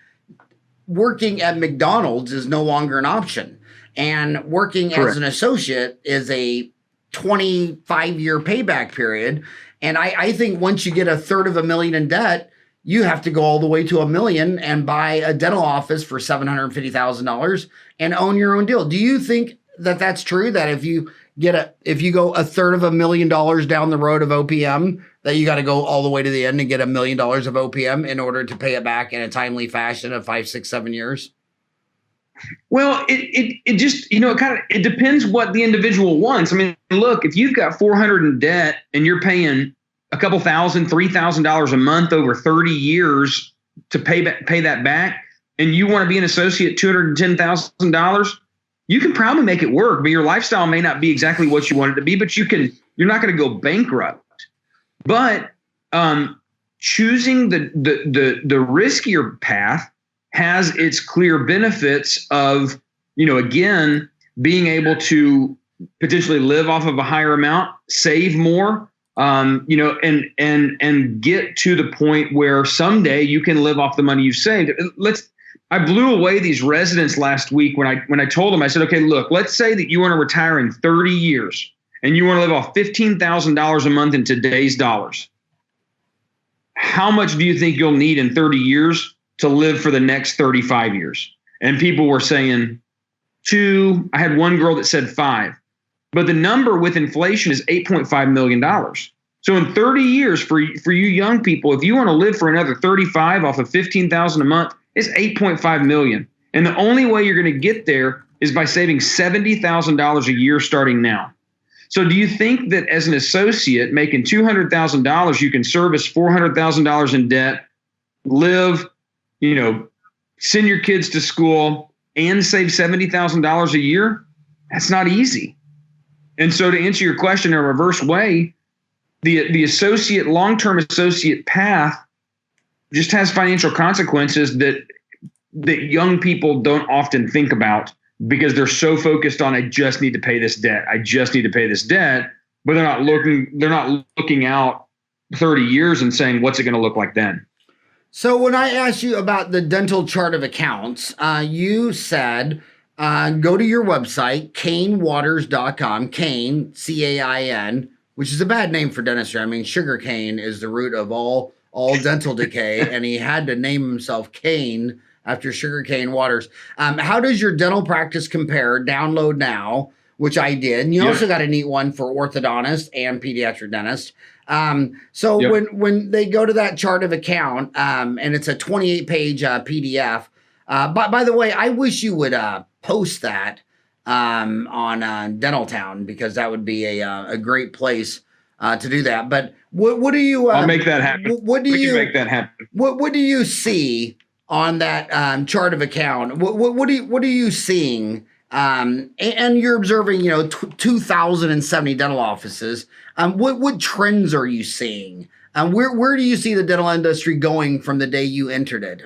working at McDonald's is no longer an option. And working Correct. as an associate is a 25-year payback period. And I think once you get $350,000 in debt, you have to go all the way to $1 million and buy a dental office for $750,000 and own your own deal. Do you think that that's true? That if you go $350,000 down the road of OPM, that you got to go all the way to the end and get $1 million of OPM in order to pay it back in a timely fashion of 5, 6, 7 years? Well, it just, it depends what the individual wants. I mean, look, if you've got 400 in debt and you're paying a couple thousand, $3,000 a month over 30 years to pay that back, and you want to be an associate $210,000, you can probably make it work. But your lifestyle may not be exactly what you want it to be, but you're not going to go bankrupt. But choosing the riskier path has its clear benefits of, again, being able to potentially live off of a higher amount, save more, and get to the point where someday you can live off the money you've saved. I blew away these residents last week when I told them, I said, okay, look, let's say that you want to retire in 30 years and you want to live off $15,000 a month in today's dollars. How much do you think you'll need in 30 years to live for the next 35 years? And people were saying 2. I had one girl that said 5. But the number with inflation is $8.5 million. So in 30 years, for you young people, if you want to live for another 35 off of $15,000 a month, it's $8.5 million. And the only way you're going to get there is by saving $70,000 a year starting now. So do you think that as an associate making $200,000, you can service $400,000 in debt, live, send your kids to school, and save $70,000 a year? That's not easy. And so to answer your question in a reverse way, the associate, long-term associate path just has financial consequences that young people don't often think about, because they're so focused on, I just need to pay this debt. I just need to pay this debt. But they're not looking out 30 years and saying, what's it going to look like then? So when I asked you about the dental chart of accounts, you said, go to your website, cainwatters.com, Cain, C-A-I-N, which is a bad name for dentistry. I mean, sugar cane is the root of all dental decay, and he had to name himself Cain after sugar cane waters. How does your dental practice compare? Download now, which I did. And you also got a neat one for orthodontist and pediatric dentist. When they go to that chart of account, and it's a 28-page PDF. By the way, I wish you would post that on Dental Town, because that would be a great place to do that. But what do you? I'll make that happen. What do you make that happen? What do you see on that chart of account, what are you seeing? And you're observing, 2,070 dental offices. What trends are you seeing? Where do you see the dental industry going from the day you entered it,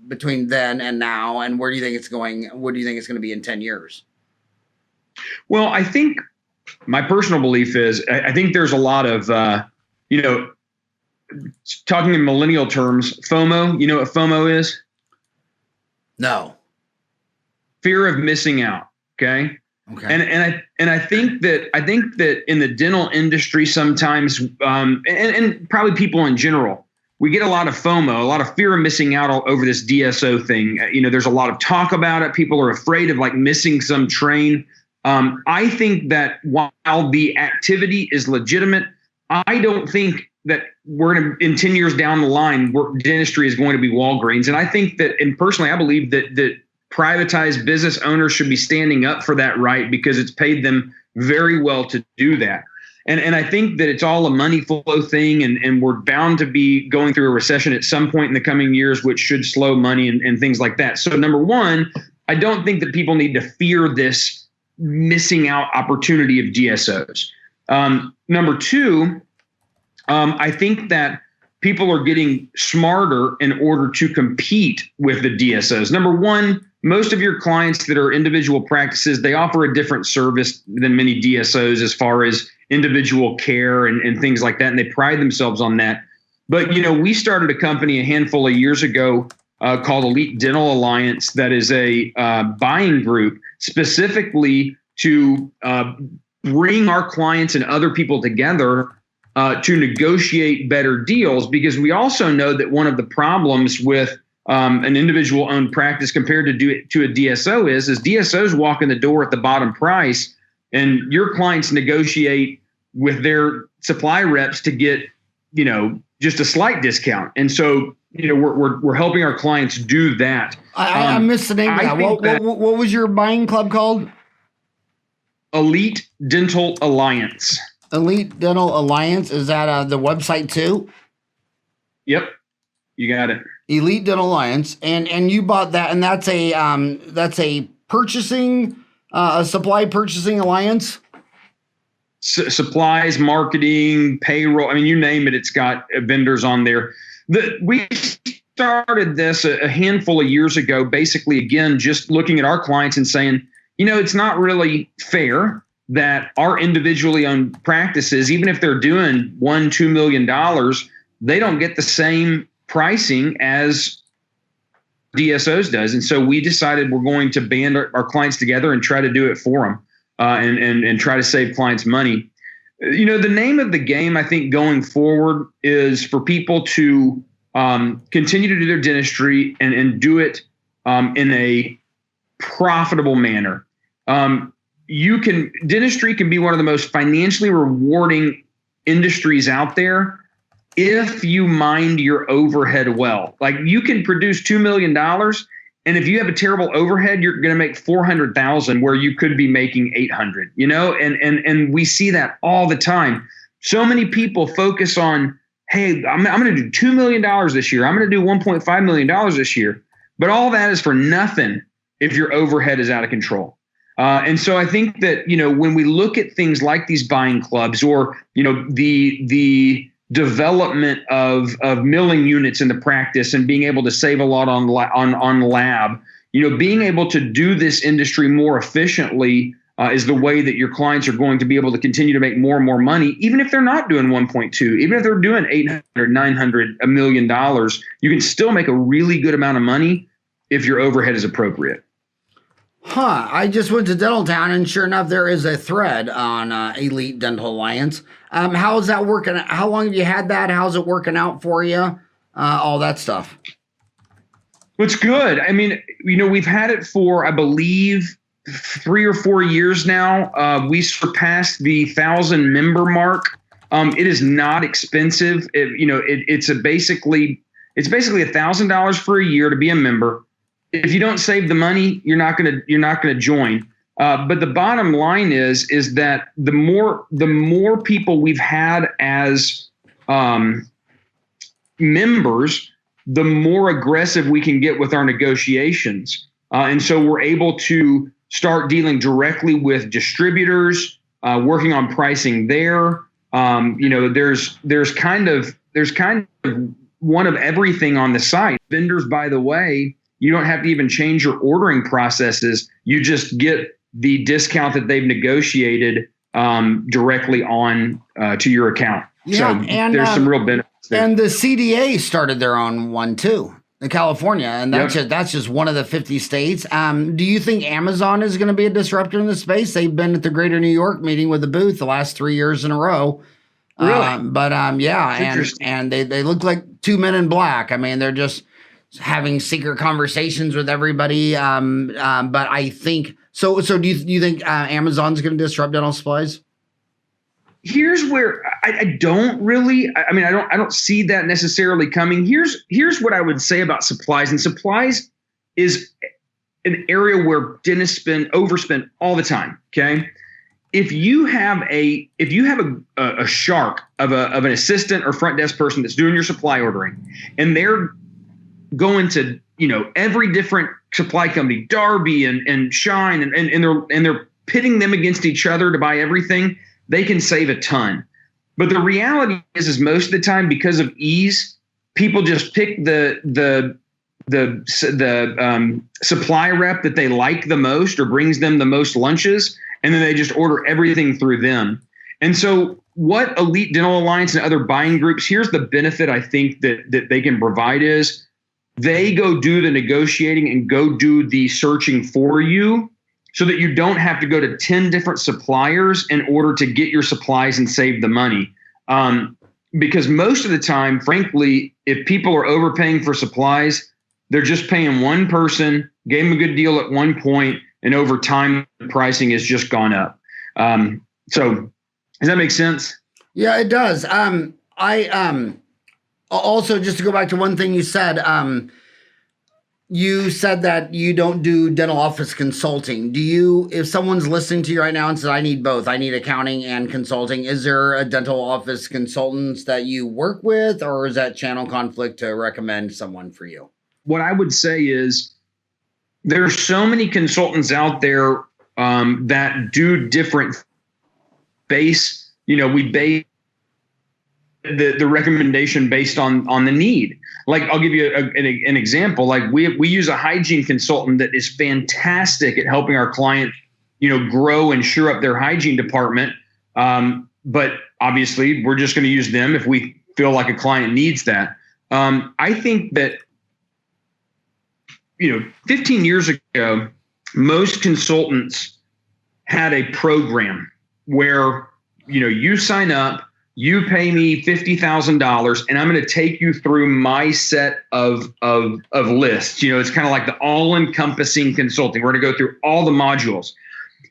between then and now? And where do you think it's going? What do you think it's going to be in 10 years? Well, I think my personal belief is I think there's a lot of, talking in millennial terms, FOMO. You know what FOMO is? No. Fear of missing out. Okay. And I think that in the dental industry sometimes, and probably people in general, we get a lot of FOMO, a lot of fear of missing out all over this DSO thing. There's a lot of talk about it. People are afraid of like missing some train. I think that while the activity is legitimate, I don't think that we're going to, in 10 years down the line, dentistry is going to be Walgreens. And I think that, and personally, I believe that privatized business owners should be standing up for that right, because it's paid them very well to do that. And I think that it's all a money flow thing, and we're bound to be going through a recession at some point in the coming years, which should slow money and things like that. So number one, I don't think that people need to fear this missing out opportunity of DSOs. Number two, I think that people are getting smarter in order to compete with the DSOs. Number one, most of your clients that are individual practices, they offer a different service than many DSOs as far as individual care and things like that. And they pride themselves on that. But, we started a company a handful of years ago called Elite Dental Alliance that is a buying group specifically to bring our clients and other people together to negotiate better deals, because we also know that one of the problems with an individual owned practice compared to a DSO is DSOs walk in the door at the bottom price, and your clients negotiate with their supply reps to get, just a slight discount. And so, we're helping our clients do that. I missed the name of that. What was your buying club called? Elite Dental Alliance. Elite Dental Alliance. Is that the website too? Yep. You got it. Elite Dental Alliance. And you bought that, and that's a purchasing, a supply purchasing alliance? Supplies, marketing, payroll. I mean, you name it, it's got vendors on there. We started this a handful of years ago, basically, again, just looking at our clients and saying, it's not really fair that our individually owned practices, even if they're doing $1-2 million, they don't get the same pricing as DSOs does. And so we decided we're going to band our clients together and try to do it for them, and try to save clients money. The name of the game, I think, going forward is for people to continue to do their dentistry and do it in a profitable manner. Dentistry can be one of the most financially rewarding industries out there if you mind your overhead well. Like, you can produce $2 million, and if you have a terrible overhead, you're going to make $400,000 where you could be making $800. And we see that all the time. So many people focus on, hey, I'm going to do $2 million this year. I'm going to do $1.5 million this year. But all that is for nothing if your overhead is out of control. And so I think that, when we look at things like these buying clubs, or, the development of milling units in the practice and being able to save a lot on lab, being able to do this industry more efficiently is the way that your clients are going to be able to continue to make more and more money, even if they're not doing 1.2, even if they're doing 800, 900, $1 million, you can still make a really good amount of money if your overhead is appropriate. I just went to Dental Town, and sure enough, there is a thread on Elite Dental Alliance. How is that working? How long have you had that? How's it working out for you? All that stuff. Well, it's good. I mean, we've had it for, I believe, 3 or 4 years now. We surpassed the 1,000 member mark. It is not expensive. It's basically $1,000 for a year to be a member. If you don't save the money, you're not gonna join. But the bottom line is that the more people we've had as members, the more aggressive we can get with our negotiations. And so we're able to start dealing directly with distributors, working on pricing there. There's kind of one of everything on the site. Vendors, by the way, you don't have to even change your ordering processes. You just get the discount that they've negotiated directly on to your account. Yeah, so and there's some real benefits there. And the CDA started their own one too, in California, and that's just one of the 50 states. Do you think Amazon is going to be a disruptor in the space? They've been at the Greater New York meeting with the booth the last 3 years in a row. Really? And they look like two men in black. I mean, they're just having secret conversations with everybody. But I think so. Do you think Amazon's going to disrupt dental supplies? Here's where I don't really. I mean, I don't see that necessarily coming. Here's what I would say about supplies. And supplies is an area where dentists overspend all the time. Okay. If you have a shark of an assistant or front desk person that's doing your supply ordering, and they're going to every different supply company, Darby and Shine, and they're pitting them against each other to buy everything, they can save a ton. But the reality is most of the time, because of ease, people just pick the supply rep that they like the most or brings them the most lunches, and then they just order everything through them. And so what Elite Dental Alliance and other buying groups, here's the benefit I think that they can provide is they go do the negotiating and go do the searching for you so that you don't have to go to 10 different suppliers in order to get your supplies and save the money. Because most of the time, frankly, if people are overpaying for supplies, they're just paying one person, gave them a good deal at one point, and over time, the pricing has just gone up. So does that make sense? Yeah, it does. Also, just to go back to one thing you said that you don't do dental office consulting. If someone's listening to you right now and says, I need both, I need accounting and consulting, is there a dental office consultants that you work with, or is that channel conflict to recommend someone for you? What I would say is there's so many consultants out there that do different base. We base the recommendation based on the need. Like, I'll give you an example. Like we use a hygiene consultant that is fantastic at helping our client, grow and shore up their hygiene department. But obviously, we're just going to use them if we feel like a client needs that. I think that 15 years ago, most consultants had a program where, you sign up, you pay me $50,000, and I'm going to take you through my set of lists. It's kind of like the all-encompassing consulting. We're going to go through all the modules.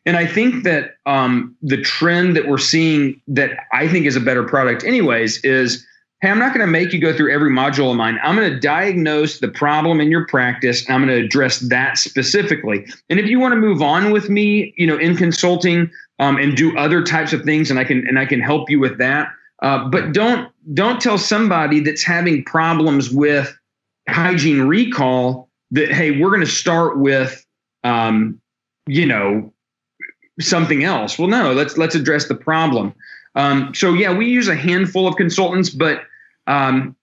And I think that the trend that we're seeing that I think is a better product anyways is, hey, I'm not going to make you go through every module of mine. I'm going to diagnose the problem in your practice, and I'm going to address that specifically. And if you want to move on with me, in consulting and do other types of things, and I can help you with that. But don't tell somebody that's having problems with hygiene recall that, hey, we're going to start with, something else. Well, no, let's address the problem. So yeah, we use a handful of consultants, but the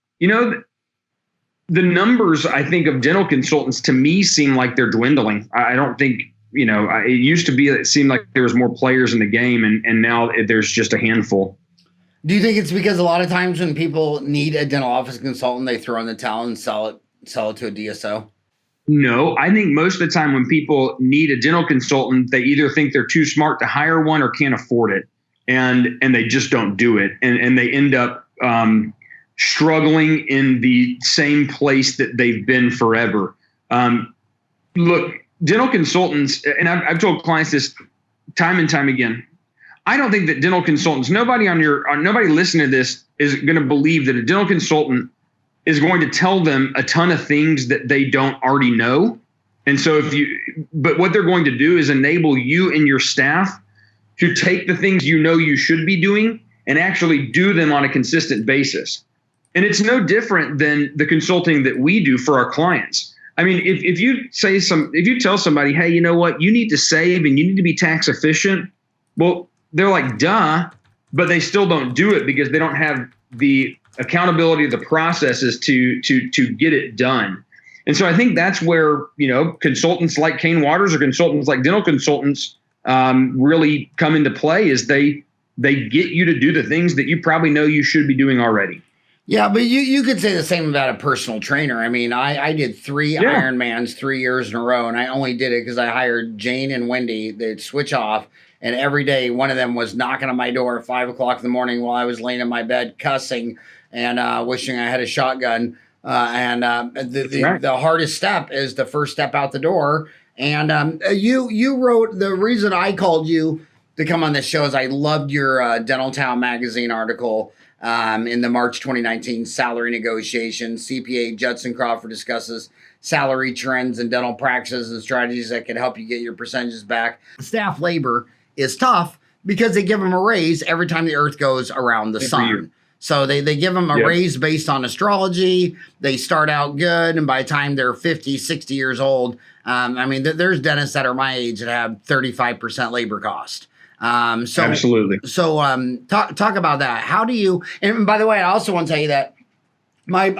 numbers, I think, of dental consultants to me seem like they're dwindling. I don't think, it used to be that it seemed like there was more players in the game, and now there's just a handful. Do you think it's because a lot of times when people need a dental office consultant, they throw in the towel and sell it to a DSO? No, I think most of the time when people need a dental consultant, they either think they're too smart to hire one or can't afford it. And they just don't do it. And they end up struggling in the same place that they've been forever. Look, dental consultants, and I've told clients this time and time again, I don't think that dental consultants, nobody listening to this is going to believe that a dental consultant is going to tell them a ton of things that they don't already know. And so but what they're going to do is enable you and your staff to take the things you should be doing and actually do them on a consistent basis. And it's no different than the consulting that we do for our clients. I mean, if you tell somebody, hey, you know what, you need to save and you need to be tax efficient. Well, they're like, duh, but they still don't do it because they don't have the accountability of the processes to get it done. And so I think that's where, consultants like Cain Watters or consultants like dental consultants really come into play, is they get you to do the things that you probably know you should be doing already. Yeah, but you could say the same about a personal trainer. I mean, I did 3 Ironmans 3 years in a row, and I only did it because I hired Jane and Wendy. They'd switch off, and every day one of them was knocking on my door at 5 o'clock in the morning while I was laying in my bed cussing and wishing I had a shotgun. The hardest step is the first step out the door. And you wrote, the reason I called you to come on this show is I loved your Dental Town magazine article in the March 2019 salary negotiation. CPA Judson Crawford discusses salary trends and dental practices and strategies that can help you get your percentages back. Staff labor is tough because they give them a raise every time the earth goes around the sun. So they give them a raise based on astrology. They start out good, and by the time they're 50, 60 years old, there's dentists that are my age that have 35% labor cost. Absolutely. So talk about that. How do you, and by the way, I also want to tell you that I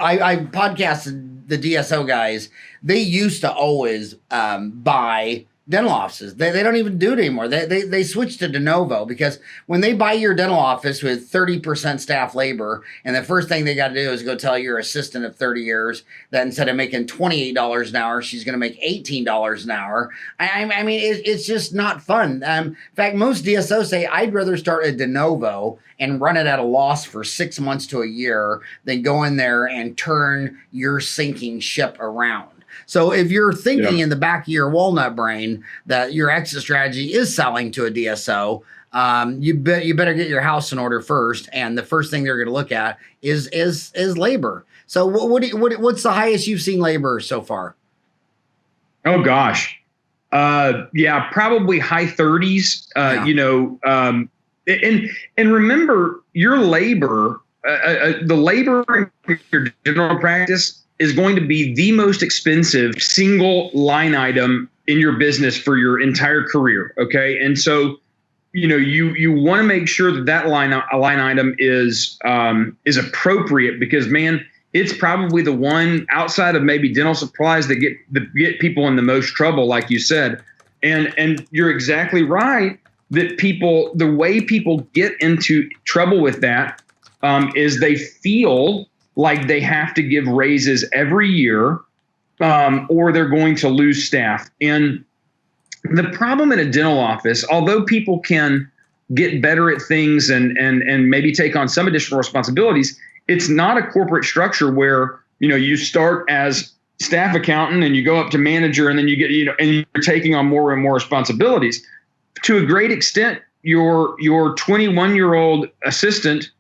podcasted the DSO guys. They used to always buy dental offices. They don't even do it anymore. They switched to de novo, because when they buy your dental office with 30% staff labor, and the first thing they got to do is go tell your assistant of 30 years that instead of making $28 an hour, she's going to make $18 an hour. I mean, it's just not fun. In fact, most DSOs say, I'd rather start a de novo and run it at a loss for 6 months to a year than go in there and turn your sinking ship around. So if you're thinking in the back of your walnut brain that your exit strategy is selling to a DSO, you better get your house in order first. And the first thing they're going to look at is labor. So what's the highest you've seen labor so far? Oh gosh, probably high 30s. And remember, your labor, the labor in your dental practice is going to be the most expensive single line item in your business for your entire career. Okay. And so, you want to make sure that line item is appropriate, because man, it's probably the one outside of maybe dental supplies that get people in the most trouble, like you said. And you're exactly right that the way people get into trouble with that is they feel like they have to give raises every year, or they're going to lose staff. And the problem in a dental office, although people can get better at things and maybe take on some additional responsibilities, it's not a corporate structure where, you start as staff accountant and you go up to manager, and then you get, and you're taking on more and more responsibilities. To a great extent, your 21-year-old assistant,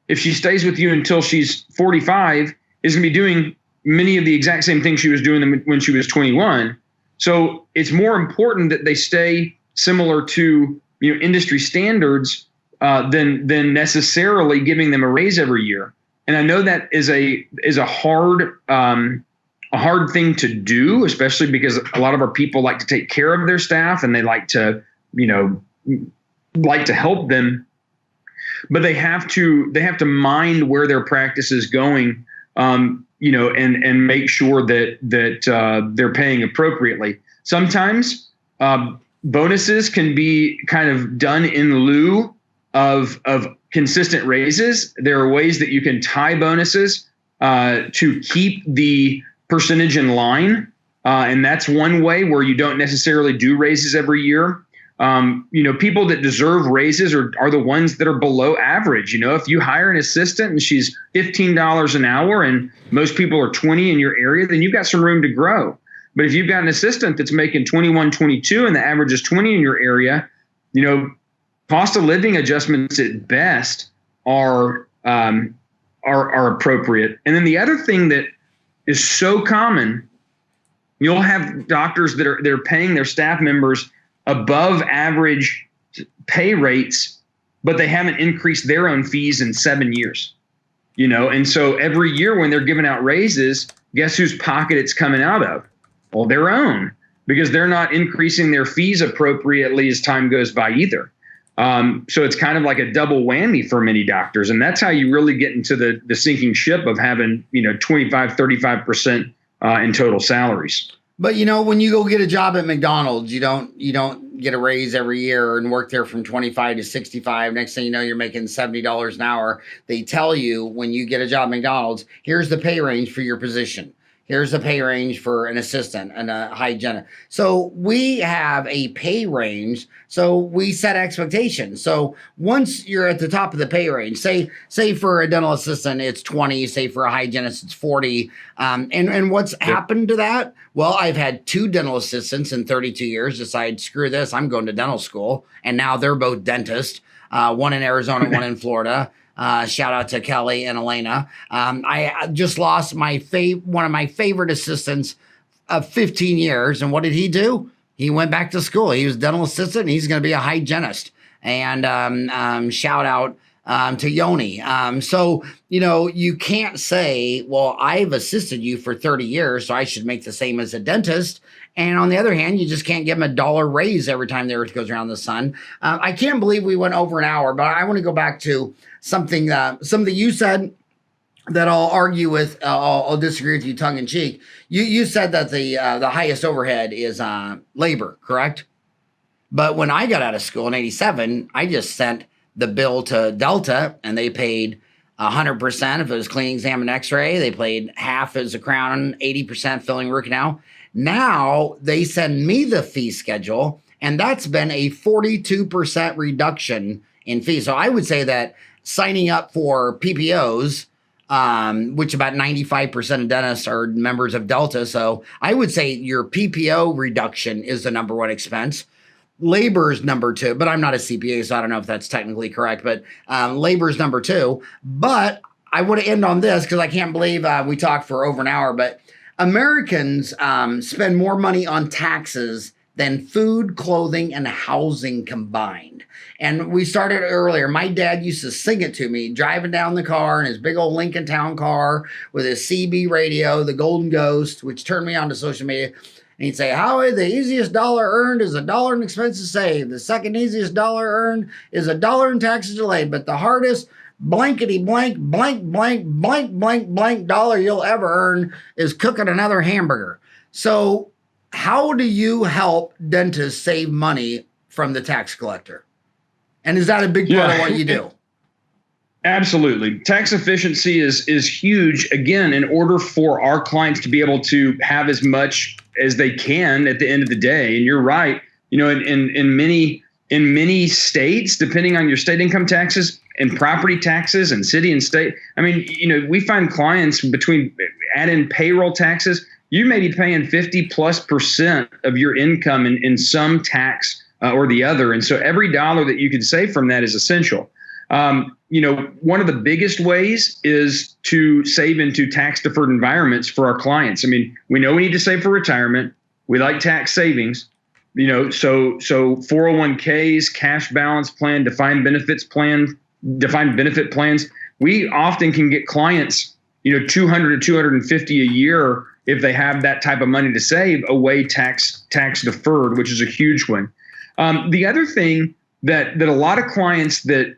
if she stays with you until she's 45, is going to be doing many of the exact same things she was doing when she was 21. So it's more important that they stay similar to industry standards than necessarily giving them a raise every year. And I know that is a hard thing to do, especially because a lot of our people like to take care of their staff and they like to help them. But they have to mind where their practice is going, and make sure that they're paying appropriately. Sometimes bonuses can be kind of done in lieu of consistent raises. There are ways that you can tie bonuses to keep the percentage in line, and that's one way where you don't necessarily do raises every year. People that deserve raises are the ones that are below average. If you hire an assistant and she's $15 an hour and most people are 20 in your area, then you've got some room to grow. But if you've got an assistant that's making 21, 22 and the average is 20 in your area, cost of living adjustments at best are appropriate. And then the other thing that is so common, you'll have doctors that are paying their staff members above average pay rates, but they haven't increased their own fees in 7 years. And so every year when they're giving out raises, guess whose pocket it's coming out of? Well, their own, because they're not increasing their fees appropriately as time goes by either. So it's kind of like a double whammy for many doctors. And that's how you really get into the sinking ship of having, 25, 35% in total salaries. But when you go get a job at McDonald's, you don't get a raise every year and work there from 25 to 65. Next thing you know, you're making $70 an hour. They tell you when you get a job at McDonald's, here's the pay range for your position. Here's the pay range for an assistant and a hygienist. So we have a pay range. So we set expectations. So once you're at the top of the pay range, say for a dental assistant, it's 20, say for a hygienist, it's 40. And what's happened to that? Well, I've had 2 dental assistants in 32 years decide, screw this, I'm going to dental school. And now they're both dentists, one in Arizona, one in Florida. Shout out to Kelly and Elena. I just lost one of my favorite assistants of 15 years. And what did he do? He went back to school. He was a dental assistant. And he's going to be a hygienist. And shout out to Yoni. So, you can't say, well, I've assisted you for 30 years, so I should make the same as a dentist. And on the other hand, you just can't give them $1 raise every time the earth goes around the sun. I can't believe we went over an hour, but I want to go back to something you said that I'll argue with. I'll disagree with you tongue in cheek. You said that the highest overhead is labor, correct? But when I got out of school in '87, I just sent the bill to Delta, and they paid 100% if it was cleaning, exam, and X-ray. They paid half as a crown, 80% filling root canal. Now they send me the fee schedule, and that's been a 42% reduction in fees. So I would say that signing up for PPOs, which about 95% of dentists are members of Delta. So I would say your PPO reduction is the number one expense. Labor is number 2, but I'm not a CPA, so I don't know if that's technically correct, but labor is number 2. But I want to end on this because I can't believe we talked for over an hour, but Americans spend more money on taxes than food, clothing, and housing combined. And we started earlier. My dad used to sing it to me, driving down the car in his big old Lincoln Town car with his CB radio, the Golden Ghost, which turned me on to social media. And he'd say, Howie, the easiest dollar earned is $1 in expenses saved. The second easiest dollar earned is $1 in taxes delayed. But the hardest blankety blank, blank, blank, blank, blank, blank dollar you'll ever earn is cooking another hamburger. So how do you help dentists save money from the tax collector? And is that a big part of what you do? Absolutely. Tax efficiency is huge, again, in order for our clients to be able to have as much as they can at the end of the day. And you're right, in many states, depending on your state income taxes and property taxes and city and state, we find clients add in payroll taxes, you may be paying 50+% of your income in some tax or the other. And so every dollar that you can save from that is essential. One of the biggest ways is to save into tax deferred environments for our clients. We know we need to save for retirement. We like tax savings, so 401ks, cash balance plan, defined benefit plans. We often can get clients, $200 to $250 a year if they have that type of money to save away tax deferred, which is a huge one. The other thing that a lot of clients that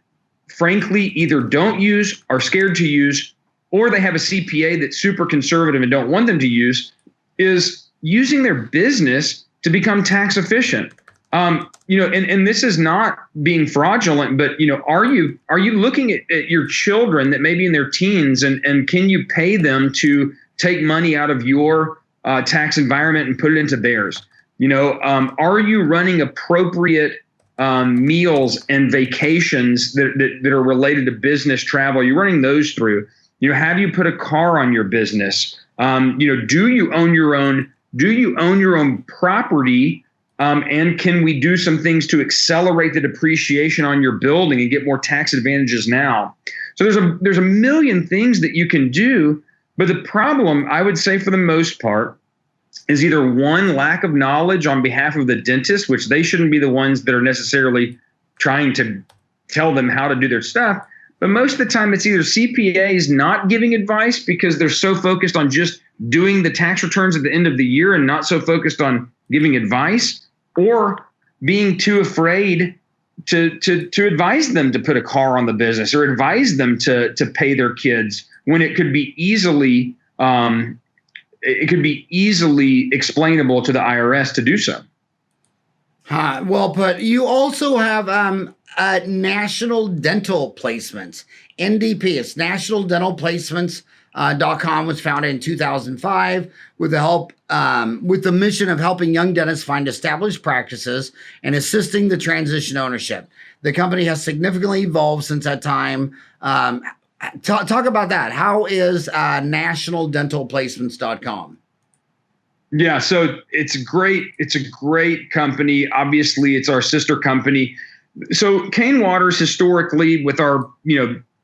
frankly either don't use, are scared to use, or they have a CPA that's super conservative and don't want them to use, is using their business to become tax efficient. And this is not being fraudulent, but are you looking at your children that may be in their teens, and can you pay them to take money out of your tax environment and put it into theirs? Are you running appropriate meals and vacations that are related to business travel? You're running those through. Have you put a car on your business? Do you own your own property? And can we do some things to accelerate the depreciation on your building and get more tax advantages now? So there's a million things that you can do, but the problem, I would say for the most part, is either one, lack of knowledge on behalf of the dentist, which they shouldn't be the ones that are necessarily trying to tell them how to do their stuff. But most of the time it's either CPAs not giving advice because they're so focused on just doing the tax returns at the end of the year and not so focused on giving advice, or being too afraid to advise them to put a car on the business or advise them to pay their kids when it could be easily explainable to the IRS to do so. Well put. You also have national dental placements, NDP. It's National Dental Placements.com was founded in 2005 with the mission of helping young dentists find established practices and assisting the transition ownership. The company has significantly evolved since that time. Talk about that. How is nationaldentalplacements.com? Yeah, so it's great. It's a great company. Obviously, it's our sister company. So Cain Watters, historically, with our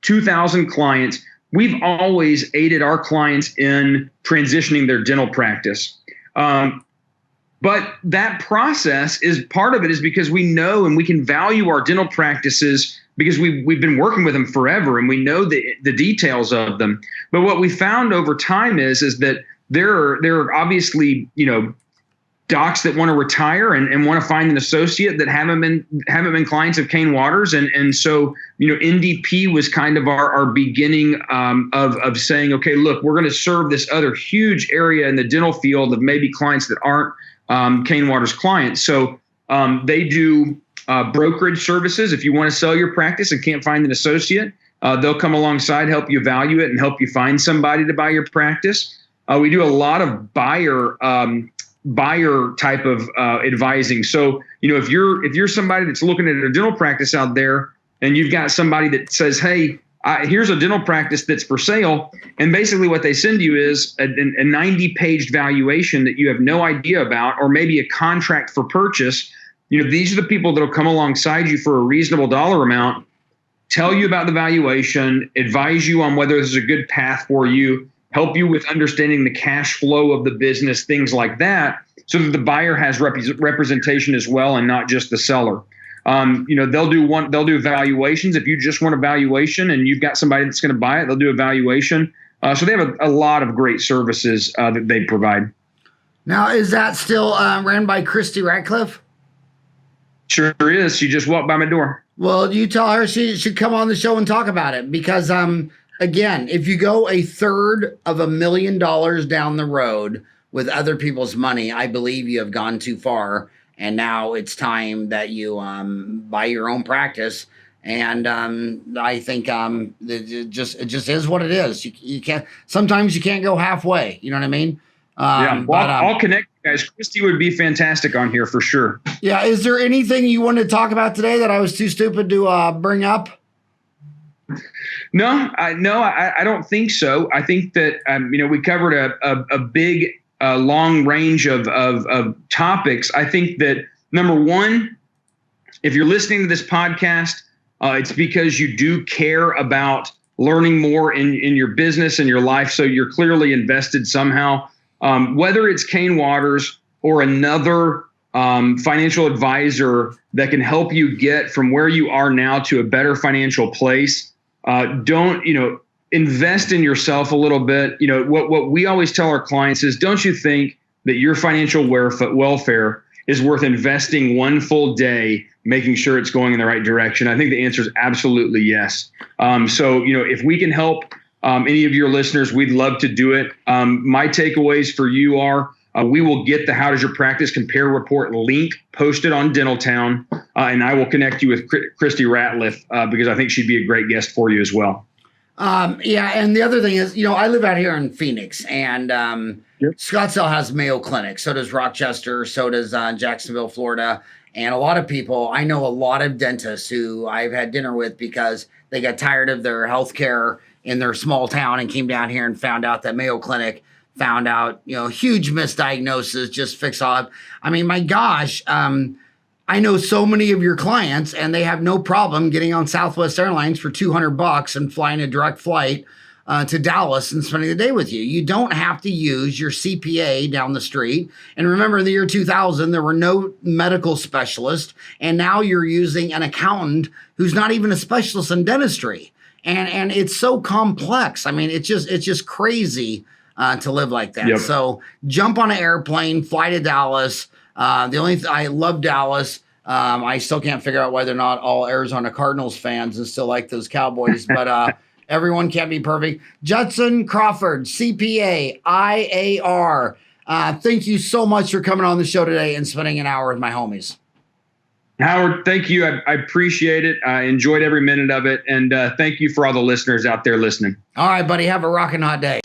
2,000 clients, we've always aided our clients in transitioning their dental practice. But that process is part of it is because we know and we can value our dental practices because we've been working with them forever and we know the details of them. But what we found over time is that there are obviously, docs that want to retire and want to find an associate that haven't been clients of Cain Watters. And so, NDP was kind of our beginning of saying, okay, look, we're going to serve this other huge area in the dental field of maybe clients that aren't Cain Watters clients. So they do brokerage services. If you want to sell your practice and can't find an associate, they'll come alongside, help you value it and help you find somebody to buy your practice. We do a lot of buyer type of advising. So, if you're somebody that's looking at a dental practice out there and you've got somebody that says, hey, here's a dental practice that's for sale. And basically what they send you is a 90-page valuation that you have no idea about, or maybe a contract for purchase. These are the people that'll come alongside you for a reasonable dollar amount, tell you about the valuation, advise you on whether this is a good path for you, help you with understanding the cash flow of the business, things like that, so that the buyer has representation as well and not just the seller. They'll do evaluations. If you just want a valuation and you've got somebody that's going to buy it, they'll do a valuation. So they have a lot of great services that they provide. Now, is that still ran by Christy Ratcliffe? Sure is. She just walked by my door. Well, you tell her she should come on the show and talk about it because again, if you go $250,000 down the road with other people's money, I believe you have gone too far. And now it's time that you buy your own practice. And I think it just is what it is. You can't. Sometimes you can't go halfway. You know what I mean? I'll connect you guys. Christy would be fantastic on here for sure. Yeah. Is there anything you wanted to talk about today that I was too stupid to bring up? No, I don't think so. I think that we covered a big, long range of topics. I think that number one, if you're listening to this podcast, it's because you do care about learning more in your business and your life. So you're clearly invested somehow. Whether it's Cain Watters or another financial advisor that can help you get from where you are now to a better financial place. Don't invest in yourself a little bit. What we always tell our clients is, don't you think that your financial welfare is worth investing one full day, making sure it's going in the right direction? I think the answer is absolutely yes. So if we can help any of your listeners, we'd love to do it. My takeaways for you are, we will get the How Does Your Practice Compare report link posted on Dentaltown, and I will connect you with Christy Ratcliffe because I think she'd be a great guest for you as well. Yeah, and the other thing is, I live out here in Phoenix, and Yep. Scottsdale has Mayo Clinic. So does Rochester. So does Jacksonville, Florida. And a lot of people, I know a lot of dentists who I've had dinner with because they got tired of their health care in their small town and came down here and found out that Mayo Clinic found out, huge misdiagnosis, just fix all. I mean, my gosh, I know so many of your clients and they have no problem getting on Southwest Airlines for $200 and flying a direct flight to Dallas and spending the day with you. You don't have to use your CPA down the street. And remember, in the year 2000, there were no medical specialists. And now you're using an accountant who's not even a specialist in dentistry. and it's so complex. I mean, it's just crazy to live like that. Yep. So jump on an airplane, fly to Dallas. I love Dallas. I still can't figure out why they're not all Arizona Cardinals fans and still like those Cowboys, but everyone can't be perfect. Judson Crawford, CPA, IAR. Thank you so much for coming on the show today and spending an hour with my homies. Howard, thank you. I appreciate it. I enjoyed every minute of it. And thank you for all the listeners out there listening. All right, buddy. Have a rocking hot day.